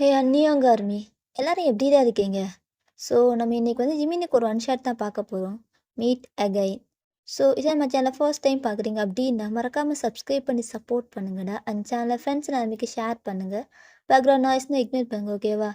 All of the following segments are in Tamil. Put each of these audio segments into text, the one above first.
ஹே அன்னியாங்க ஆர்மி எல்லாரும் எப்படிடா இருக்கீங்க? ஸோ நம்ம இன்னைக்கு வந்து ஜிமினுக்கு ஒரு ஒன் ஷாட் தான் பார்க்க போகிறோம். Meet again. ஸோ இதை நம்ம சேனலை ஃபர்ஸ்ட் டைம் பார்க்குறீங்க அப்படின்னா மறக்காமல் சப்ஸ்கிரைப் பண்ணி சப்போர்ட் பண்ணுங்கடா. அந்த சேனலை ஃப்ரெண்ட்ஸ் நிலைமைக்கு ஷேர் பண்ணுங்கள். பேக்ரவுண்ட் நாய்ஸ்னு இக்னோர் பண்ணுங்க, ஓகேவா?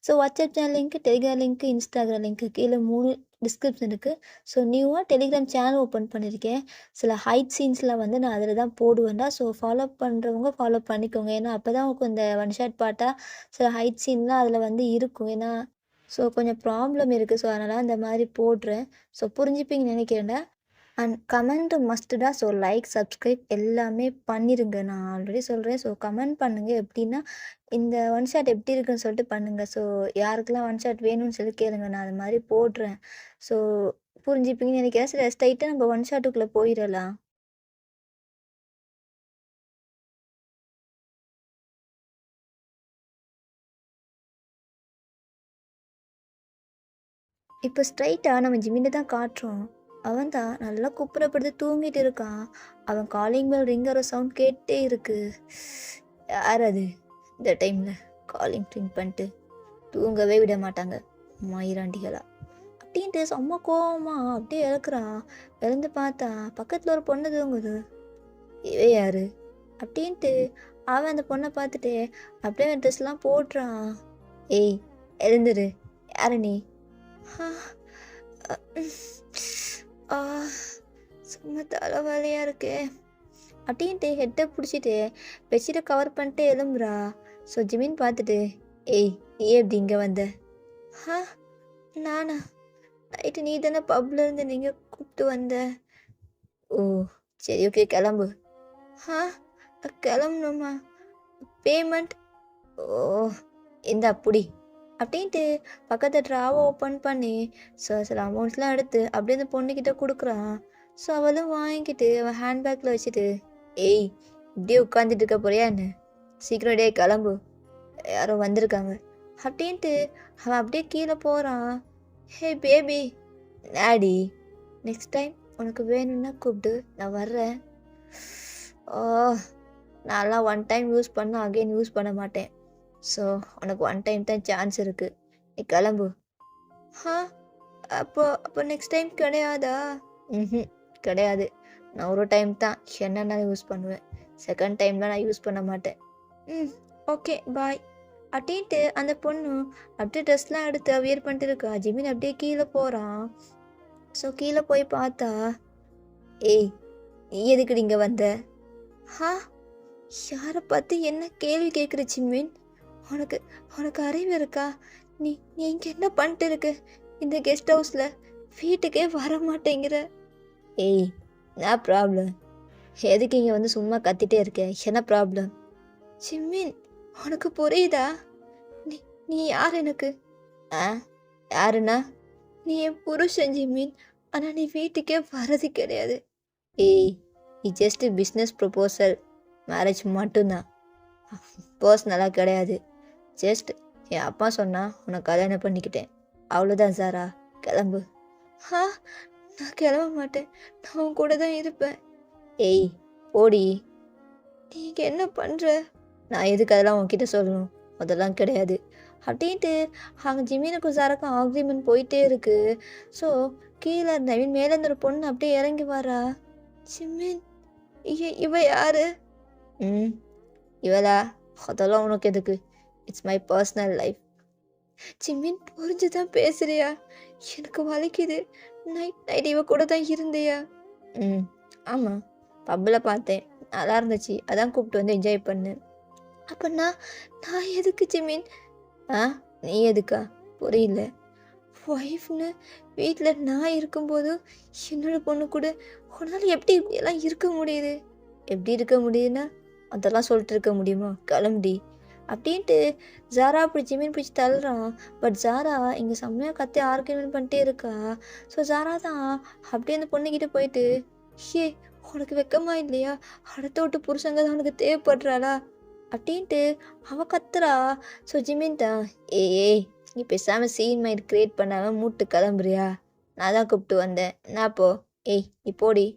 So WhatsApp channel link, Telegram link, Instagram link கீழே 3 டிஸ்கிரிப்ஷன் இருக்குது. ஸோ நியூவாக டெலிகிராம் சேனல் ஓப்பன் பண்ணியிருக்கேன். சில ஹைட் சீன்ஸ்லாம் வந்து நான் அதில் தான் போடுவேன்டா. ஸோ ஃபாலோ பண்ணுறவங்க ஃபாலோ பண்ணிக்கோங்க. ஏன்னா அப்போ தான் உங்களுக்கு இந்த ஒன் ஷாட் பார்த்தா சில ஹைட் சீன்லாம் அதில் வந்து இருக்கும். ஏன்னா ஸோ கொஞ்சம் ப்ராப்ளம் இருக்குது. ஸோ அதனால் இந்த மாதிரி போடுறேன். ஸோ புரிஞ்சுப்பீங்கன்னு நினைக்கிறேன்டா. அண்ட் கமெண்ட் மஸ்ட்டுடா. ஸோ லைக், சப்ஸ்கிரைப் எல்லாமே பண்ணிடுங்க. நான் ஆல்ரெடி சொல்கிறேன். ஸோ கமெண்ட் பண்ணுங்கள். எப்படின்னா இந்த ஒன் ஷாட் எப்படி இருக்குன்னு சொல்லிட்டு பண்ணுங்கள். ஸோ யாருக்கெல்லாம் ஒன் ஷாட் வேணும்னு சொல்லி கேளுங்க. நான் அது மாதிரி போடுறேன். ஸோ புரிஞ்சுப்பீங்கன்னு நினைக்கிறேன். சரி, ஸ்ட்ரைட்டாக நம்ம ஒன் ஷாட்டுக்குள்ளே போயிடலாம். இப்போ ஸ்ட்ரைட்டாக நம்ம ஜிமினை தான் காட்டுறோம். அவன் தான் நல்லா குப்புறப்படுத்து தூங்கிட்டு இருக்கான். அவன் காலிங் பெல் ரிங்கர் சவுண்ட் கேட்டே இருக்கு. யார் அது இந்த டைமில் காலிங் ரிங் பண்ணிட்டு தூங்கவே விட மாட்டாங்க மயிராண்டிகளா அப்படின்ட்டு செம்ம கோவமா அப்படியே இறக்குறான். எழுந்து பார்த்தா பக்கத்தில் ஒரு பொண்ணு தூங்குது. இவே யாரு அப்படின்ட்டு அவன் அந்த பொண்ணை பார்த்துட்டு அப்படியே ட்ரெஸ்லாம் போடுறான். ஏய் எழுந்துரு, யாரு நீ? சும்மா தலைவலியாக இருக்கே அப்படின்ட்டு ஹெட்டை பிடிச்சிட்டு பெட்ஷீட்டை கவர் பண்ணிட்டு எலும்புறா. ஸோ ஜிமின் பார்த்துட்டு ஏய் நீ எப்படி இங்கே வந்த? நானா? நைட்டு நீ தானே பப்ல இருந்து நீங்கள் கூப்பிட்டு வந்த. ஓ சரி, ஓகே கிளம்பு. கிளம்பணுமா? பேமெண்ட்? ஓ இந்த அப்படி அப்படின்ட்டு பக்கத்து ட்ராவை ஓப்பன் பண்ணி ஸோ சில அமௌண்ட்ஸ்லாம் எடுத்து அப்படியே அந்த பொண்ணுக்கிட்ட கொடுக்குறான். ஸோ அவளும் வாங்கிக்கிட்டு அவன் ஹேண்ட்பேக்கில் வச்சுட்டு ஏய் இப்படியே உட்காந்துட்டு இருக்க போறியா என்ன? சீக்கிரம் டே கிளம்பு, யாரோ வந்திருக்காங்க அப்படின்ட்டு அவன் அப்படியே கீழே போகிறான். ஹே பேபி, நாடி நெக்ஸ்ட் டைம் உனக்கு வேணும்னா கூப்பிட்டு நான் வர்றேன். ஓ நான்லாம் ஒன் டைம் யூஸ் பண்ண அகைன் யூஸ் பண்ண மாட்டேன். ஸோ உனக்கு ஒன் டைம் தான் சான்ஸ் இருக்குது, நீ கிளம்பு. அப்போ நெக்ஸ்ட் டைம் கிடையாதா? கிடையாது. நான் ஒரு டைம் தான் என்னென்ன யூஸ் பண்ணுவேன். செகண்ட் டைம்லாம் நான் யூஸ் பண்ண மாட்டேன். ஓகே பாய் அப்படின்ட்டு அந்த பொண்ணு அப்படியே ட்ரெஸ்லாம் எடுத்து வியர் பண்ணிட்டு இருக்கா. ஜிமின் அப்படியே கீழே போகிறான். ஸோ கீழே போய் பார்த்தா ஏய் நீ எதுக்கு இங்கே வந்த? யாரை பார்த்து என்ன கேள்வி கேட்குற ஜிமின்? உனக்கு அறிவு இருக்கா? நீ நீ இங்கே என்ன பண்ணிட்டு இருக்கு இந்த கெஸ்ட் ஹவுஸில்? வீட்டுக்கே வர மாட்டேங்கிற. ஏய் என்ன ப்ராப்ளம்? எதுக்கு இங்கே வந்து சும்மா கத்திட்டே இருக்க? என்ன ப்ராப்ளம்? ஜிமின் உனக்கு புரியுதா? நீ நீ யார் எனக்கு? யாருண்ணா? நீ என் புருஷன் ஜிமின். ஆனால் நீ வீட்டுக்கே வர்றது கிடையாது. ஏய் நீ ஜஸ்ட் பிஸ்னஸ் ப்ரொபோசல், மேரேஜ் மட்டும்தான், பர்சனலாக கிடையாது. ஜஸ்ட் என் அப்பா சொன்னா உனக்கு கல்யாணம் பண்ணிக்கிட்டேன், அவ்வளோதான். சாரா கிளம்பு. நான் கிளம்ப மாட்டேன், நான் உன் கூட தான் இருப்பேன். ஏய் ஓடி. நீங்கள் என்ன பண்ணுற? நான் எதுக்கு அதெல்லாம் உன்கிட்ட சொல்லணும்? அதெல்லாம் கிடையாது அப்படின்ட்டு அங்கே ஜிமினுக்கும் சாராக்கும் ஆக்ரிமெண்ட் போயிட்டே இருக்கு. ஸோ கீழே இருந்த மேலே இருந்த ஒரு பொண்ணு அப்படியே இறங்கி வரா. ஜிமின் இவ யாரு? இவளா? அதெல்லாம் உனக்கு எதுக்கு? It's my personal life. Jimin புரிஞ்சுதான் பேசுறியா? எனக்கு வலிக்குது. நைட் இவ கூட தான் இருந்தியா? ஆமாம், பப்பில் பார்த்தேன், நல்லா இருந்துச்சு, அதான் கூப்பிட்டு வந்து என்ஜாய் பண்ணு. அப்படின்னா நான் எதுக்கு ஜிமின்? நீ எதுக்கா? புரியல. ஒய்ஃப்னு வீட்டில் நான் இருக்கும்போது என்னோட பொண்ணு கூட உன்னால் எப்படி இப்படியெல்லாம் இருக்க முடியுது? எப்படி இருக்க முடியுதுன்னா அதெல்லாம் சொல்லிட்டு இருக்க முடியுமா? கிளம்பி அப்படின்ட்டு ஜாரா அப்படி ஜிமின் பிடிச்சி தள்ளுறான். பட் ஜாரா இங்கே செம்மையாக கத்தி ஆர்கியூமெண்ட் பண்ணிட்டே இருக்கா. ஸோ ஜாரா தான் அப்படியே அந்த பொண்ணுக்கிட்ட போயிட்டு உனக்கு வெக்கமா இல்லையா? அடுத்த விட்டு புருஷங்க தான் உனக்கு தேவைப்படுறாளா அப்படின்ட்டு அவன் கத்துறா. ஸோ ஜிமின் தான் ஏய் நீ பேசாமல் சீன் மைண்ட் க்ரியேட் பண்ணாமல் மூட்டு கிளம்புறியா? நான் தான் கூப்பிட்டு வந்தேன், நான் போ. ஏய் நீ போடி.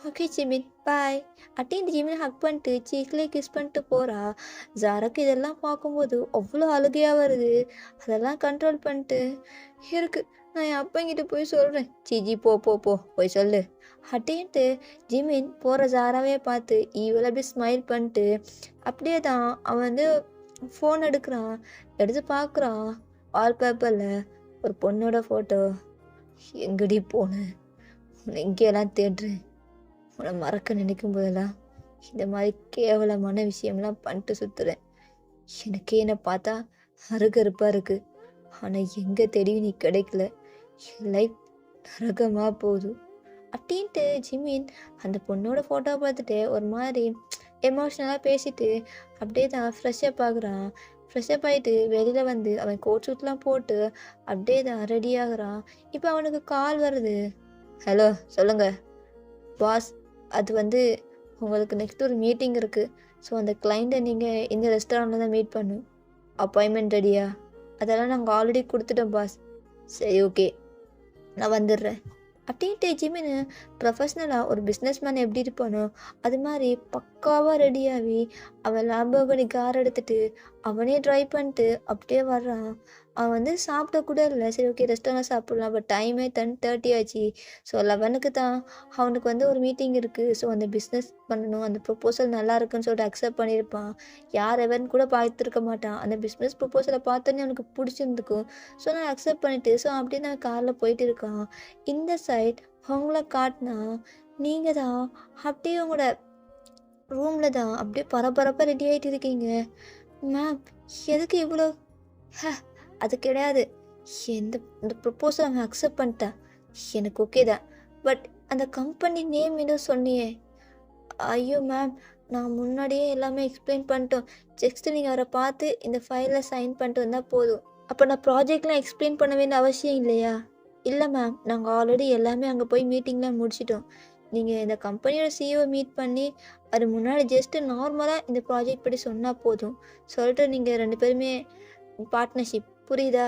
ஓகே ஜிமின் பாய் அப்படின்ட்டு ஜிமின் ஹக் பண்ணிட்டு சீக்கிலே கிஸ் பண்ணிட்டு போகிறா. ஜாராக்கு இதெல்லாம் பார்க்கும்போது அவ்வளோ அழுகையாக வருது. அதெல்லாம் கண்ட்ரோல் பண்ணிட்டு இருக்கு, நான் என் அப்பங்கிட்ட போய் சொல்கிறேன். ஜி போ போ போ போய் சொல்லு அப்படின்ட்டு ஜிமின் போகிற ஜாராவே பார்த்து இவளை அப்படி ஸ்மைல் பண்ணிட்டு அப்படியே தான் அவன் வந்து ஃபோன் எடுக்கிறான். எடுத்து பார்க்குறான். வால்பேப்பரில் ஒரு பொண்ணோட ஃபோட்டோ. எங்கடி போனேன், உன்னை எங்கேயெல்லாம் தேடுறேன், உன்னை மறக்க நினைக்கும் போதெல்லாம் இந்த மாதிரி கேவலமான விஷயம்லாம் பண்ணிட்டு சுற்றுறேன். எனக்கே என்னை பார்த்தா அருகருப்பாக இருக்குது. ஆனால் எங்கே தேடியும் நீ கிடைக்கல. என் லைஃப் நரகமாக போகுது அப்படின்ட்டு ஜிமின் அந்த பொண்ணோட ஃபோட்டோ பார்த்துட்டு ஒரு மாதிரி எமோஷ்னலாக பேசிட்டு அப்படியே தான் ஃப்ரெஷ்ஷப் ஆகுறான். ஃப்ரெஷ்ஷப் ஆகிட்டு வெளியில் வந்து அவன் கோட் சூட்லாம் போட்டு அப்படியே தான் ரெடி ஆகுறான். இப்போ அவனுக்கு கால் வருது. ஹலோ சொல்லுங்கள் பாஸ், அது வந்து உங்களுக்கு நெக்ஸ்ட் ஒரு மீட்டிங் இருக்குது. ஸோ அந்த கிளைண்ட்டை நீங்கள் இந்த ரெஸ்டாரண்ட்டில் தான் மீட் பண்ணும். அப்பாயின்மெண்ட் ரெடியா? அதெல்லாம் நாங்கள் ஆல்ரெடி கொடுத்துட்டோம் பாஸ். சரி ஓகே, நான் வந்துடுறேன் அப்படின்ட்டு ஜிமின் ப்ரொஃபஷ்னலாக ஒரு பிஸ்னஸ் மேன் எப்படி இருப்பானோ அது மாதிரி பக்காவாக ரெடியாகி அவன் லாம்போகினி கார் எடுத்துகிட்டு அவனே ட்ரைவ் பண்ணிட்டு அப்படியே வர்றான். அவன் வந்து சாப்பிட கூட இல்லை. சரி ஓகே ரெஸ்டாரண்ட் சாப்பிட்லாம். பட் டைமே 10:30 ஆச்சு. ஸோ 11க்கு தான் அவனுக்கு வந்து ஒரு மீட்டிங் இருக்குது. ஸோ அந்த பிஸ்னஸ் பண்ணணும், அந்த ப்ரொப்போசல் நல்லா இருக்குன்னு சொல்லிட்டு அக்செப்ட் பண்ணியிருப்பான். யார் எவன் கூட பார்த்துருக்க மாட்டான். அந்த பிஸ்னஸ் ப்ரொப்போசலை பார்த்தோன்னே அவனுக்கு பிடிச்சிருந்துக்கும். ஸோ நான் அக்செப்ட் பண்ணிவிட்டு ஸோ அப்படியே நான் காரில் போயிட்டு இருக்கான். இந்த சைட் அவங்கள காட்டினா நீங்கள் தான் அப்படியே உங்களோட ரூமில் தான் அப்படியே பரபரப்பாக ரெடி ஆகிட்டு இருக்கீங்க. மேம் எதுக்கு இவ்வளோ? அது கிடையாது, இந்த ப்ரொப்போசல் அவன் அக்செப்ட் பண்ணிட்டான். எனக்கு ஓகே தான். பட் அந்த கம்பெனி நேம் ஏதோ சொன்னியே. ஐயோ மேம், நான் முன்னாடியே எல்லாமே எக்ஸ்பிளைன் பண்ணிட்டோம். ஜஸ்ட்டு நீங்கள் அவரை பார்த்து இந்த ஃபைலில் சைன் பண்ணிட்டு வந்தால் போதும். அப்போ நான் ப்ராஜெக்ட்லாம் எக்ஸ்பிளைன் பண்ண வேண்டிய அவசியம் இல்லையா? இல்லை மேம், நாங்கள் ஆல்ரெடி எல்லாமே அங்கே போய் மீட்டிங்லாம் முடிச்சிட்டோம். நீங்கள் இந்த கம்பெனியோட சிஇஓ மீட் பண்ணி அது முன்னாடி ஜஸ்ட்டு நார்மலாக இந்த ப்ராஜெக்ட் படி சொன்னால் போதும். சொல்லிட்டு நீங்கள் 2 பேருமே பார்ட்னர்ஷிப், புரியுதா?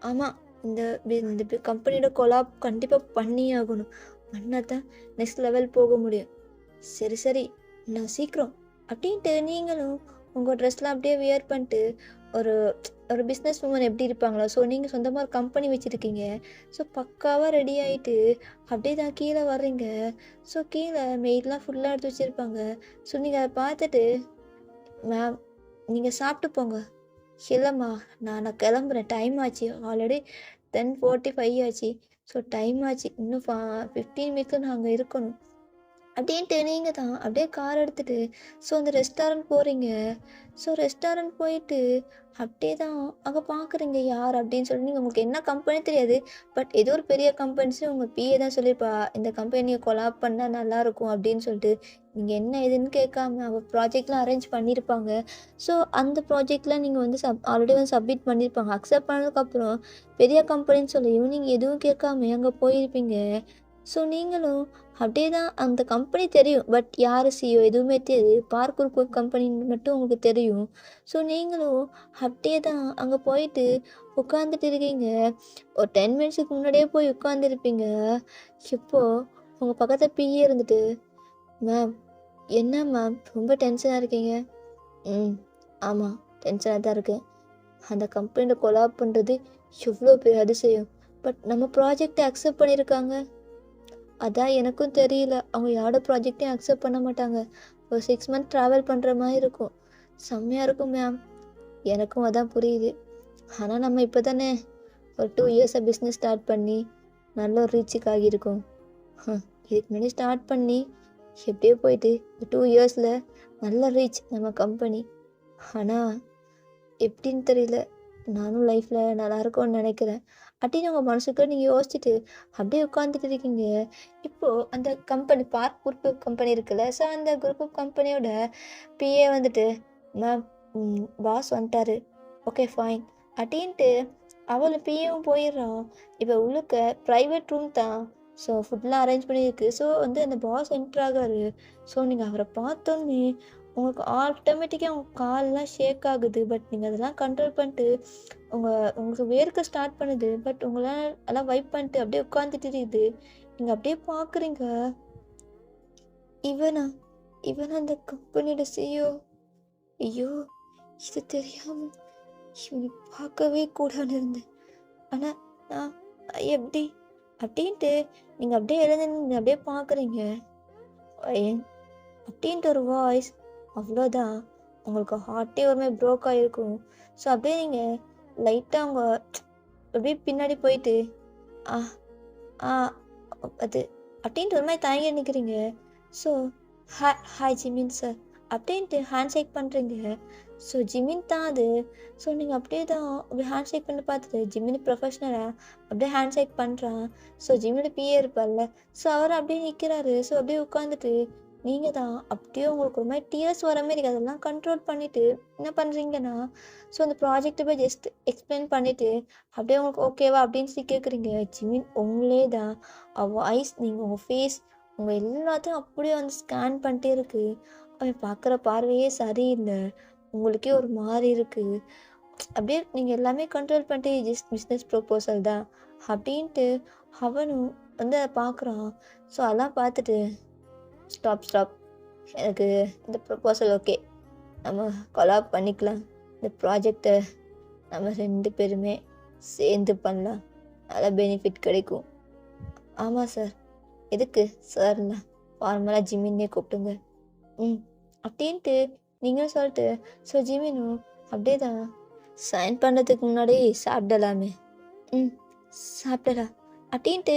ஆமாம், இந்த கம்பெனியோட கொலாப் கண்டிப்பாக பண்ணியே ஆகணும். பண்ணால் தான் நெக்ஸ்ட் லெவல் போக முடியும். சரி சரி, நான் சீக்கிரம் அப்படின்ட்டு நீங்களும் உங்கள் ட்ரெஸ்லாம் அப்படியே வியர் பண்ணிட்டு ஒரு பிஸ்னஸ் உமன் எப்படி இருப்பாங்களோ, ஸோ நீங்கள் சொந்தமாக ஒரு கம்பெனி வச்சுருக்கீங்க. ஸோ பக்காவாக ரெடி ஆகிட்டு அப்படியே தான் கீழே வர்றீங்க. ஸோ கீழே மெய்ட்லாம் ஃபுல்லாக எடுத்து வச்சுருப்பாங்க. ஸோ நீங்கள் அதை பார்த்துட்டு மேம் நீங்கள் சாப்பிட்டு போங்க. இல்லைம்மா, நான் கிளம்புறேன், டைம் ஆச்சு. ஆல்ரெடி 10:45 ஆச்சு. ஸோ டைம் ஆச்சு, இன்னும் 15 மினிட்ஸில் நான் அங்கே இருக்கணும் அப்படின்ட்டு நீங்கள் தான் அப்படியே கார் எடுத்துகிட்டு ஸோ அந்த ரெஸ்டாரண்ட் போகிறீங்க. ஸோ ரெஸ்டாரண்ட் போயிட்டு அப்படியே தான் அங்கே பார்க்குறீங்க யார் அப்படின்னு சொல்லி. நீங்கள் உங்களுக்கு என்ன கம்பெனி தெரியாது. பட் ஏதோ ஒரு பெரிய கம்பெனிஸ் உங்கள் பிஏ தான் சொல்லியிருப்பா, இந்த கம்பெனியை கொலாப் பண்ணால் நல்லாயிருக்கும் அப்படின்னு சொல்லிட்டு. நீங்கள் என்ன எதுன்னு கேட்காம அவள் ப்ராஜெக்ட்லாம் அரேஞ்ச் பண்ணியிருப்பாங்க. ஸோ அந்த ப்ராஜெக்ட்லாம் நீங்கள் வந்து ஆல்ரெடி வந்து சப்மிட் பண்ணியிருப்பாங்க. அக்செப்ட் பண்ணதுக்கப்புறம் பெரிய கம்பெனின்னு சொல்லியும் நீங்கள் எதுவும் கேட்காம அங்கே போயிருப்பீங்க. ஸோ நீங்களும் அப்படியே தான் அந்த கம்பெனி தெரியும். பட் யார் சிஇஓ எதுவுமே தெரியாது. பார்க்குர் கம்பெனின்னு மட்டும் உங்களுக்கு தெரியும். ஸோ நீங்களும் அப்படியே தான் அங்கே போயிட்டு உட்காந்துட்டு இருக்கீங்க. ஒரு 10 மினிட்ஸுக்கு முன்னாடியே போய் உட்காந்துருப்பீங்க. இப்போது உங்கள் பக்கத்தில் பிஏ இருந்துட்டு, மேம் என்ன மேம் ரொம்ப டென்ஷனாக இருக்கீங்க? ஆமாம், டென்ஷனாக தான் இருக்கேன். அந்த கம்பெனியில் கொலாப் பண்ணுறது எவ்வளோ பெரிய அதிசயம். பட் நம்ம ப்ராஜெக்டை அக்செப்ட் பண்ணியிருக்காங்க. அதான் எனக்கும் தெரியல, அவங்க யாரோட ப்ராஜெக்டையும் அக்செப்ட் பண்ண மாட்டாங்க. ஒரு 6 மந்த் ட்ராவல் பண்ணுற மாதிரி இருக்கும். செம்மையாக இருக்கும் மேம். எனக்கும் அதான் புரியுது. ஆனால் நம்ம இப்போ தானே ஒரு 2 இயர்ஸாக பிஸ்னஸ் ஸ்டார்ட் பண்ணி நல்ல ஒரு ரீச்சுக்கு ஆகியிருக்கோம். இதுக்கு முன்னாடி ஸ்டார்ட் பண்ணி எப்படியோ போயிட்டு 2 இயர்ஸில் நல்ல ரீச் நம்ம கம்பெனி. ஆனால் எப்படின்னு தெரியல, நானும் லைஃப்பில் நல்லா இருக்கும்னு நினைக்கிறேன் அப்படின்னு உங்கள் மனசுக்குள்ள நீங்கள் யோசிச்சுட்டு அப்படியே உட்காந்துட்டு இருக்கீங்க. இப்போது அந்த கம்பெனி குரூப் கம்பெனி இருக்குல்ல, ஸோ அந்த குரூப் கம்பெனியோட பிஏ வந்துட்டு, மேம் பாஸ் வந்துட்டாரு, ஓகே ஃபைன் அப்படின்ட்டு அவளை பிஏவும் போயிடுறான். இப்போ உள்ளுக்க ப்ரைவேட் ரூம் தான். ஸோ ஃபுட்லாம் அரேஞ்ச் பண்ணியிருக்கு. ஸோ வந்து அந்த பாஸ் என்ட்ரு ஆகாரு. ஸோ நீங்கள் அவரை பார்த்தோன்னே உங்களுக்கு ஆட்டோமேட்டிக்காக உங்கள் கால்லாம் ஷேக் ஆகுது. பட் நீங்கள் அதெல்லாம் கண்ட்ரோல் பண்ணிட்டு உங்களுக்கு வேர்க்க ஸ்டார்ட் பண்ணுது. பட் உங்களால் எல்லாம் வைப் பண்ணிட்டு அப்படியே உட்காந்துட்டு இருக்குது. நீங்கள் அப்படியே பார்க்குறீங்க, இவனா இவன் அந்த கம்பெனியோட சிஇஓ. ஐயோ! இது தெரியாம இவனை பார்க்கவே கூடாதுன்னு இருந்தேன். ஆனால் நான் எப்படி அப்படின்ட்டு நீங்கள் அப்படியே எழுந்து அப்படியே பார்க்குறீங்க. என் அப்படின்ட்டு ஒரு வாய்ஸ், அவ்வளோதான். உங்களுக்கு ஹார்ட்டே ஒரு மாதிரி ப்ரோக் ஆகிருக்கும். ஸோ அப்படியே நீங்கள் லைட்டாக அவங்க அப்படியே பின்னாடி போயிட்டு ஆ ஆ அது அப்படின்ட்டு ஒரு மாதிரி தயங்கி நிற்கிறீங்க. ஸோ ஹாய் ஜிமின் சார் அப்படின்ட்டு ஹேண்ட் ஷேக் பண்ணுறீங்க. ஸோ ஜிமின் தான் அது. ஸோ நீங்கள் அப்படியே தான் அப்படி ஹேண்ட் ஷேக் பண்ணி பார்த்துட்டு ஜிமின் ப்ரொஃபஷ்னலாக அப்படியே ஹேண்ட் ஷேக் பண்ணுறான். ஸோ ஜிமினோட பிஏ இருப்பார்ல, ஸோ அவர் அப்படியே நிற்கிறாரு. ஸோ அப்படியே உட்காந்துட்டு நீங்கள் தான் அப்படியே உங்களுக்கு ஒரு மாதிரி டியர்ஸ் வர மாதிரி அதெல்லாம் கண்ட்ரோல் பண்ணிவிட்டு என்ன பண்ணுறீங்கன்னா, ஸோ அந்த ப்ராஜெக்டை போய் ஜஸ்ட் எக்ஸ்பிளைன் பண்ணிவிட்டு அப்படியே உங்களுக்கு ஓகேவா அப்படின்னு கேட்குறீங்க. ஜிமின் உங்களே தான் வாய்ஸ், நீங்கள் உங்கள் ஃபேஸ், உங்கள் எல்லாத்தையும் அப்படியே வந்து ஸ்கேன் பண்ணிட்டே இருக்கு. அவன் பார்க்குற பார்வையே சரியில்லை, உங்களுக்கே ஒரு மாதிரி இருக்குது. அப்படியே நீங்கள் எல்லாமே கண்ட்ரோல் பண்ணிட்டு ஜஸ்ட் பிஸ்னஸ் ப்ரொப்போசல் தான் அப்படின்ட்டு அவனும் வந்து அதை பார்க்குறான். ஸோ அதெல்லாம் பார்த்துட்டு ஸ்டாப் எனக்கு இந்த ப்ரொப்போசல் ஓகே, நம்ம கொலாப் பண்ணிக்கலாம். இந்த ப்ராஜெக்டை நம்ம 2 பேருமே சேர்ந்து பண்ணலாம், நல்ல பெனிஃபிட் கிடைக்கும். ஆமாம் சார். எதுக்கு சார்ண்ணா, ஃபார்மலாக ஜிமின்னே கூப்பிட்டுங்க. அப்படின்ட்டு நீங்களும் சொல்லிட்டு ஸோ ஜிமினும் அப்படியே தான் சைன் பண்ணுறதுக்கு முன்னாடி சாப்பிடலாமே. சாப்பிடலாம் அப்படின்ட்டு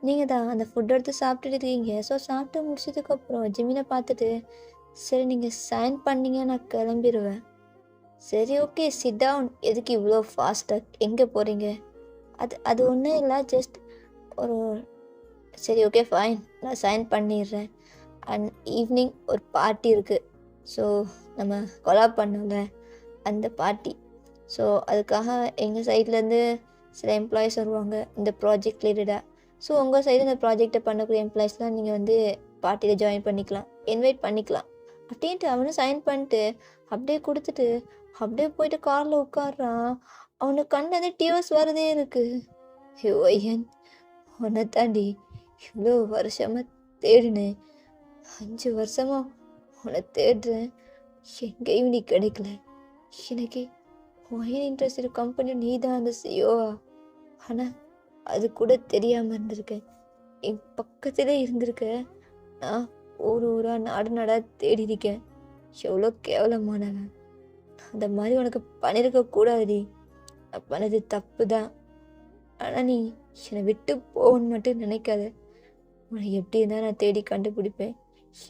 நீங்கள் தான் அந்த ஃபுட் எடுத்து சாப்பிட்டுட்டு இருக்கீங்க. ஸோ சாப்பிட்டு முடிச்சதுக்கப்புறம் ஜிமினை பார்த்துட்டு சரி நீங்கள் சைன் பண்ணீங்க, நான் கிளம்பிடுவேன். சரி ஓகே சிட் டவுன். எதுக்கு இவ்வளோ ஃபாஸ்ட்டாக, எங்கே போகிறீங்க? அது ஒன்றும் இல்லை, ஜஸ்ட் ஒரு சரி ஓகே ஃபைன், நான் சைன் பண்ணிடுறேன். அண்ட் ஈவினிங் ஒரு பார்ட்டி இருக்குது. ஸோ நம்ம கொலாப் பண்ணோம்ல அந்த பார்ட்டி. ஸோ அதுக்காக எங்கள் சைட்லேருந்து சில எம்ப்ளாயிஸ் வருவாங்க இந்த ப்ராஜெக்ட் ரிலேட்டடாக. ஸோ உங்கள் சைடு இந்த ப்ராஜெக்டை பண்ணக்கூடிய எம்ப்ளாயிஸ்லாம் நீங்கள் வந்து பார்ட்டியில் ஜாயின் பண்ணிக்கலாம், இன்வைட் பண்ணிக்கலாம் அப்படின்ட்டு அவனும் சைன் பண்ணிட்டு அப்படியே கொடுத்துட்டு அப்படியே போயிட்டு காரில் உட்காடுறான். அவனுக்கு கண்ணது டியோஸ் வரதே இருக்குது. ஐயன், உன்னை தாண்டி இவ்வளோ வருஷமாக தேடினேன், 5 வருஷமாக உன்னை தேடுறேன், எங்கேயும் நீ கிடைக்கல. எனக்கு ஒயின் இன்ட்ரெஸ்ட் இருக்க கம்பெனி நீ தான் அந்த சிஓவா? ஆனால் அது கூட தெரியாமல் இருந்திருக்கேன். என் பக்கத்திலே இருந்திருக்க. நான் ஊராக நாடாக தேடி இருக்கேன். எவ்வளோ கேவலமானவன். அந்த மாதிரி உனக்கு பண்ணியிருக்கக்கூடாதுடி. நான் பண்ணது தப்பு தான். ஆனால் நீ என்னை விட்டு போகணுன்னு மட்டும் நினைக்காத. உன்னை எப்படி இருந்தால் நான் தேடி கண்டுபிடிப்பேன்.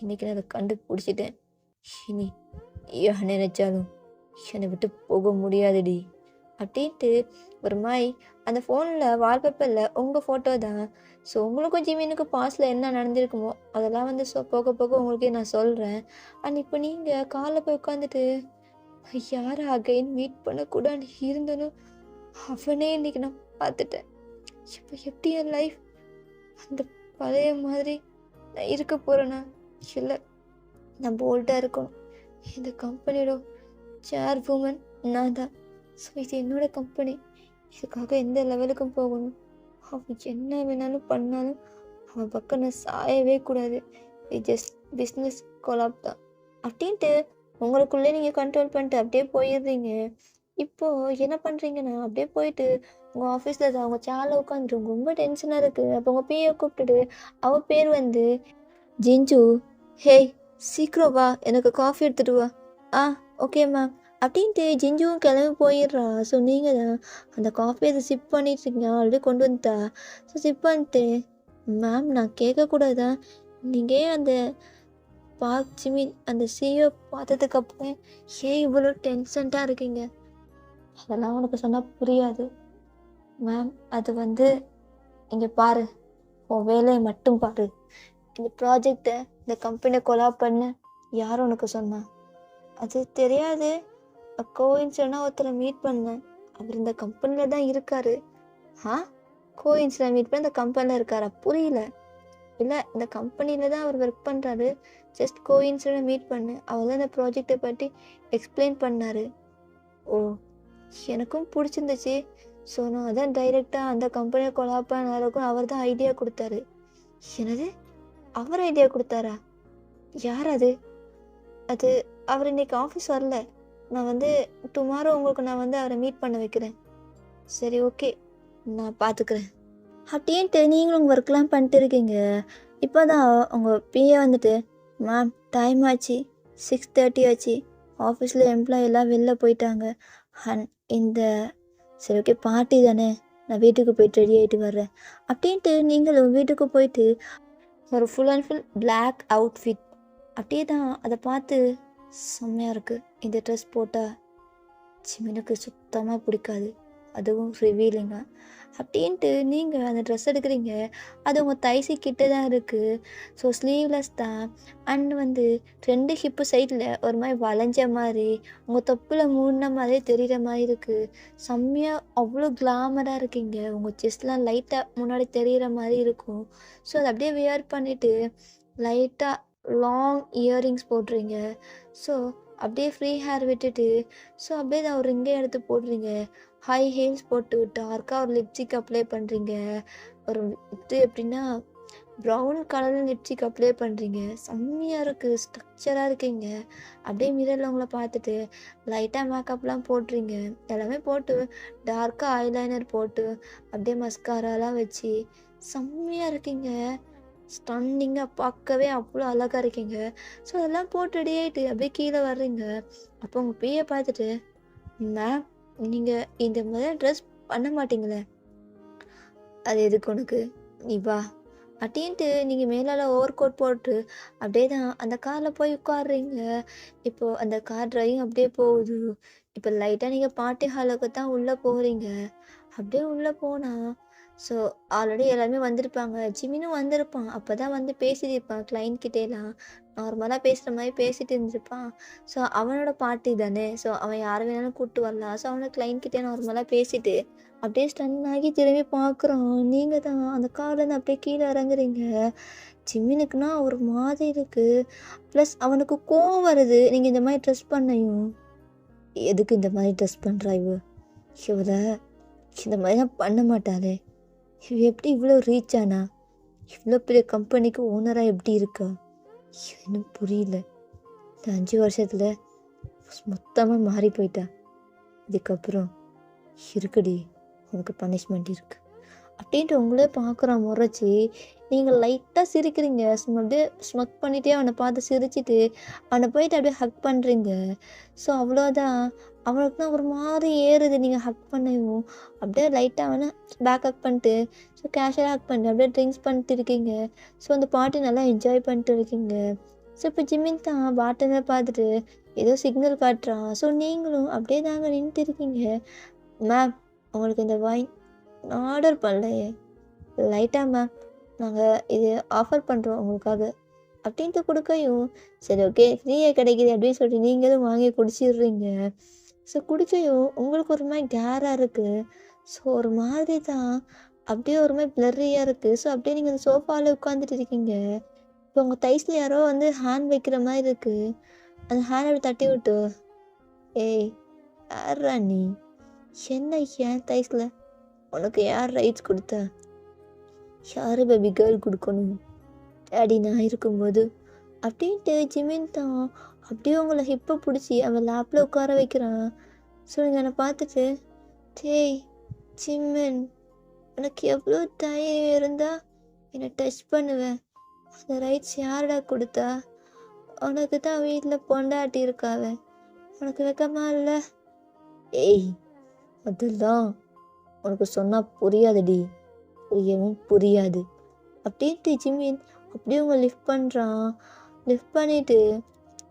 இன்னைக்கு நான் அதை கண்டுபிடிச்சிட்டேன். இனி யார் நினைச்சாலும் என்னை விட்டு போக முடியாதுடி அப்படின்ட்டு ஒரு மாதிரி அந்த ஃபோனில் வால்பேப்பரில் உங்கள் ஃபோட்டோ தான். ஸோ உங்களுக்கும் ஜிமினுக்கும் பாஸ்டில் என்ன நடந்திருக்குமோ அதெல்லாம் வந்து போக போக உங்களுக்கே நான் சொல்கிறேன். அண்ட் இப்போ நீங்கள் காலைல போய் உட்காந்துட்டு யார் அகைன் மீட் பண்ணக்கூடாது இருந்தனோ அவனே இன்னைக்கு நான் பார்த்துட்டேன். இப்போ எப்படி என் லைஃப் அந்த பழைய மாதிரி நான் இருக்க போகிறேன்னா? இல்லை, நான் போல்டாக இருக்கணும். இந்த கம்பெனியோட சேர் உமன் நான் தான். ஸோ இது என்னோட கம்பெனி, இதுக்காக எந்த லெவலுக்கும் போகணும். அவன் என்ன வேணாலும் பண்ணாலும் அவன் பக்கம் நான் சாயவே கூடாது. இது ஜஸ்ட் பிஸ்னஸ் கொலாப் தான் அப்படின்ட்டு உங்களுக்குள்ளே நீங்கள் கண்ட்ரோல் பண்ணிட்டு அப்படியே போயிடுறீங்க. இப்போது என்ன பண்ணுறீங்கன்னா அப்படியே போயிட்டு உங்கள் ஆஃபீஸில் தான் அவங்க சேரில் உட்காந்துட்டு ரொம்ப டென்ஷனாக இருக்குது. அப்போ உங்கள் பிஏ கூப்பிட்டுட்டு அவள் பேர் வந்து ஜிஞ்சு. ஹேய் சீக்கிரம் வா, எனக்கு காஃபி எடுத்துகிட்டு வா. ஓகே மேம் அப்படின்ட்டு ஜிஞ்சுவும் கிளம்பி போயிடுறா. ஸோ நீங்கள் தான் அந்த காஃபி அதை சிப் பண்ணிட்டுருக்கீங்க, ஆல்ரெடி கொண்டு வந்துட்டா. ஸோ சிப் பண்ணிட்டு மேம் நான் கேட்கக்கூடாதா, நீங்கள் அந்த பார்க் ஜிமின் அந்த சிஇஓ பார்த்ததுக்கப்புறம் ஏன் இவ்வளோ டென்ஷன்ட்டாக இருக்கீங்க? அதெல்லாம் உனக்கு சொன்னால் புரியாது மேம். அது வந்து இங்கே பாரு, உன் வேலையை மட்டும் பாரு. இந்த ப்ராஜெக்டை இந்த கம்பெனியை கொலாப் பண்ண யார் உனக்கு சொன்னா? அது தெரியாது. கோயின்சிடென்ட்டாக ஒருத்தரை மீட் பண்ணேன், அவர் இந்த கம்பெனியில் தான் இருக்காரு. கோயின்சிடென்ட் மீட் பண்ண இந்த கம்பெனியில் இருக்காரா? புரியல. இல்லை, இந்த கம்பெனியில் தான் அவர் ஒர்க் பண்ணுறாரு. ஜஸ்ட் கோயின்சிடென்ட் மீட் பண்ணேன், அவர் தான் இந்த ப்ராஜெக்டை பற்றி எக்ஸ்பிளைன் பண்ணார். ஓ, எனக்கும் பிடிச்சிருந்துச்சு. ஸோ நான் அதான் டைரெக்டாக அந்த கம்பெனியை கொலாப் பண்ணாருக்கும் அவர் தான் ஐடியா கொடுத்தாரு. என்னது, அவர் ஐடியா கொடுத்தாரா? யார் அது? அது அவர் இன்னைக்கு ஆஃபீஸ் வரல. நான் வந்து டுமாரோ உங்களுக்கு நான் வந்து அவரை மீட் பண்ண வைக்கிறேன். சரி ஓகே, நான் பார்த்துக்கிறேன். அப்படின்ட்டு நீங்களும் உங்கள் ஒர்க்லாம் பண்ணிட்டு இருக்கீங்க. இப்போ தான் உங்கள் பிஏ வந்துட்டு, மேம் டைம் ஆச்சு, 6:30 ஆச்சு, ஆஃபீஸில் எம்ப்ளாயி எல்லாம் வெளில போயிட்டாங்க. அண்ட் இந்த சரி ஓகே பார்ட்டி தானே, நான் வீட்டுக்கு போயிட்டு ரெடி ஆகிட்டு வர்றேன் அப்படின்ட்டு நீங்களும் வீட்டுக்கு போயிட்டு ஒரு full and full black outfit அப்படியே தான் அதை பார்த்து செம்மையாக இருக்குது. இந்த ட்ரெஸ் போட்டால் சிமினுக்கு சுத்தமாக பிடிக்காது, அதுவும் ரிவீலிங்காக அப்படின்ட்டு நீங்கள் அந்த ட்ரெஸ் எடுக்கிறீங்க. அது உங்கள் தைசி கிட்டே தான் இருக்குது. ஸோ ஸ்லீவ்லெஸ் தான். அண்ட் வந்து 2 ஹிப்பு சைடில் ஒரு மாதிரி வளைஞ்ச மாதிரி உங்கள் தொப்பில் மூடின மாதிரி தெரிகிற மாதிரி இருக்குது. செம்மையாக அவ்வளோ கிளாமராக இருக்கீங்க. உங்கள் செஸ்ட்லாம் லைட்டாக முன்னாடி தெரிகிற மாதிரி இருக்கும். ஸோ அதை அப்படியே வியர் பண்ணிவிட்டு லைட்டாக லாங் இயரிங்ஸ் போடுறீங்க. ஸோ அப்படியே ஃப்ரீ ஹேர் விட்டுட்டு ஸோ அப்படியே தான் ஒரு ரிங்கே எடுத்து போடுறீங்க. ஹை ஹீல்ஸ் போட்டு டார்க்காக ஒரு லிப்ஸ்டிக் அப்ளை பண்ணுறீங்க. ஒரு இது எப்படின்னா ப்ரௌன் கலரில் லிப்ஸ்டிக் அப்ளை பண்ணுறீங்க. செம்மையாக இருக்குது, ஸ்ட்ரக்சராக இருக்கீங்க. அப்படியே மிரரில் உங்களை பார்த்துட்டு லைட்டாக மேக்கப்லாம் போடுறீங்க. எல்லாமே போட்டு டார்க்காக ஐலைனர் போட்டு அப்படியே மஸ்காராலாம் வச்சு செம்மையாக இருக்கீங்க. ஸ்டன்னிங்காக பார்க்கவே அவ்வளோ அழகாக இருக்கீங்க. ஸோ அதெல்லாம் போட்டு ரெடி ஆகிட்டு அப்படியே கீழே வர்றீங்க. அப்போ உங்கள் பிஏ பார்த்துட்டு, மேம் நீங்கள் இந்த மாதிரி ட்ரெஸ் பண்ண மாட்டீங்களே, அது எதுக்கு உனக்கு, நீ வா அப்படின்ட்டு நீங்கள் மேலால் ஓவர் கோட் போட்டு அப்படியே தான் அந்த காரில் போய் உட்காடுறீங்க. இப்போது அந்த கார் டிரைவிங் அப்படியே போகுது. இப்போ லைட்டாக நீங்கள் பார்ட்டி ஹாலுக்கு தான் உள்ளே போகிறீங்க. அப்படியே உள்ளே போனால் ஸோ ஆல்ரெடி எல்லாருமே வந்திருப்பாங்க. ஜிமினும் வந்திருப்பான். அப்போ தான் வந்து பேசிட்டு இருப்பான் கிளைண்ட் கிட்டேலாம். நார்மலாக பேசுகிற மாதிரி பேசிட்டு இருந்திருப்பான். ஸோ அவனோட பார்ட்டி தானே, ஸோ அவன் யாரை வேணாலும் கூப்பிட்டு வரலாம். ஸோ அவனை கிளைண்ட் கிட்டே நார்மலாக பேசிட்டு அப்படியே ஸ்டன் ஆகி திரும்பி பார்க்குறான். நீங்கள் தான் அந்த கார்லேருந்து அப்படியே கீழே இறங்குறீங்க. ஜிமினுக்குன்னா ஒரு மாதிரி இருக்குது. ப்ளஸ் அவனுக்கு கோவம் வருது நீங்கள் இந்த மாதிரி ட்ரெஸ் பண்ணையும். எதுக்கு இந்த மாதிரி ட்ரெஸ் பண்ணுறா இவரை இந்த மாதிரிலாம் பண்ண மாட்டாளே, இவ எப்படி இவ்வளோ ரீச் ஆனா, இவ்வளோ பெரிய கம்பெனிக்கு ஓனராக எப்படி இருக்கா, எனக்கு புரியல. இந்த 5 வருஷத்தில் மொத்தமாக மாறி போயிட்டா. இதுக்கப்புறம் இருக்குடி, உனக்கு பனிஷ்மெண்ட் இருக்குது அப்படின்ட்டு உங்களே பார்க்குற முறைச்சி நீங்கள் லைட்டாக சிரிக்கிறீங்க. அப்படியே ஸ்மக் பண்ணிகிட்டே அவனை பார்த்து சிரிச்சிட்டு அவனை போயிட்டு அப்படியே ஹக் பண்ணுறீங்க. ஸோ அவ்வளோதான். அவனுக்கு தான் ஒரு மாதிரி ஏறுது நீங்கள் ஹக் பண்ணவும். அப்படியே லைட்டாக அவனை பேக் ஹக் பண்ணிட்டு ஸோ கேஷுவலாக ஹக் பண்ணிட்டு அப்படியே ட்ரிங்க்ஸ் பண்ணிட்டு இருக்கீங்க. ஸோ அந்த பார்ட்டி நல்லா என்ஜாய் பண்ணிட்டு இருக்கீங்க. ஸோ இப்போ ஜிமின் தான் பாட்டனை பார்த்துட்டு ஏதோ சிக்னல் காட்டுறான். ஸோ நீங்களும் அப்படியே தாங்க நின்றுட்டு இருக்கீங்க. மேம் உங்களுக்கு இந்த வைன் நான் ஆர்டர் பண்ணலையே, லைட்டாக மேம் நாங்கள் இது ஆஃபர் பண்ணுறோம் உங்களுக்காக அப்படின்ட்டு கொடுக்கையும், சரி ஓகே ஃப்ரீயாக கிடைக்கிது அப்படின்னு சொல்லிட்டு நீங்களும் வாங்கி குடிச்சிடுறீங்க. ஸோ குடிக்கையும் உங்களுக்கு ஒரு மாதிரி கேராக இருக்குது. ஸோ ஒரு மாதிரி தான் அப்படியே ஒரு மாதிரி பிளர்ரியாக இருக்குது. ஸோ அப்படியே நீங்கள் அந்த சோஃபாவில் உட்காந்துட்டு இருக்கீங்க. இப்போ உங்கள் தைஸில் யாரோ வந்து ஹேண்ட் வைக்கிற மாதிரி இருக்குது. அந்த ஹேண்ட் அப்படி தட்டி விட்டு, ஏய் யாரா நீ, என்ன ஏன் தைஸில் உனக்கு யார் ரைட்ஸ் கொடுத்தா, யார் பேபி கேர்ள் கொடுக்கணும், டேடி நான் இருக்கும்போது அப்படின்ட்டு ஜிமின் தான் அப்படியே உங்களை ஹிப்பை பிடிச்சி அவன் லேப்பில் உட்கார வைக்கிறான். ஸோ நீங்கள் என்னை பார்த்துட்டு, டேய் ஜிமின் உனக்கு எவ்வளோ தைரியம் இருந்தால் என்னை டச் பண்ணுவேன், அந்த ரைட்ஸ் யாரடா கொடுத்தா, உனக்கு தான் வீட்டில் பொண்டாட்டி இருக்காவ, உனக்கு வெக்கமா இல்லை, ஏய் அதெல்லாம் உனக்கு சொன்னால் புரியாதுடி, புரியவும் புரியாது அப்படின்ட்டு ஜிமின் அப்படியே உங்களை லிஃப்ட் பண்ணுறான். லிஃப்ட் பண்ணிவிட்டு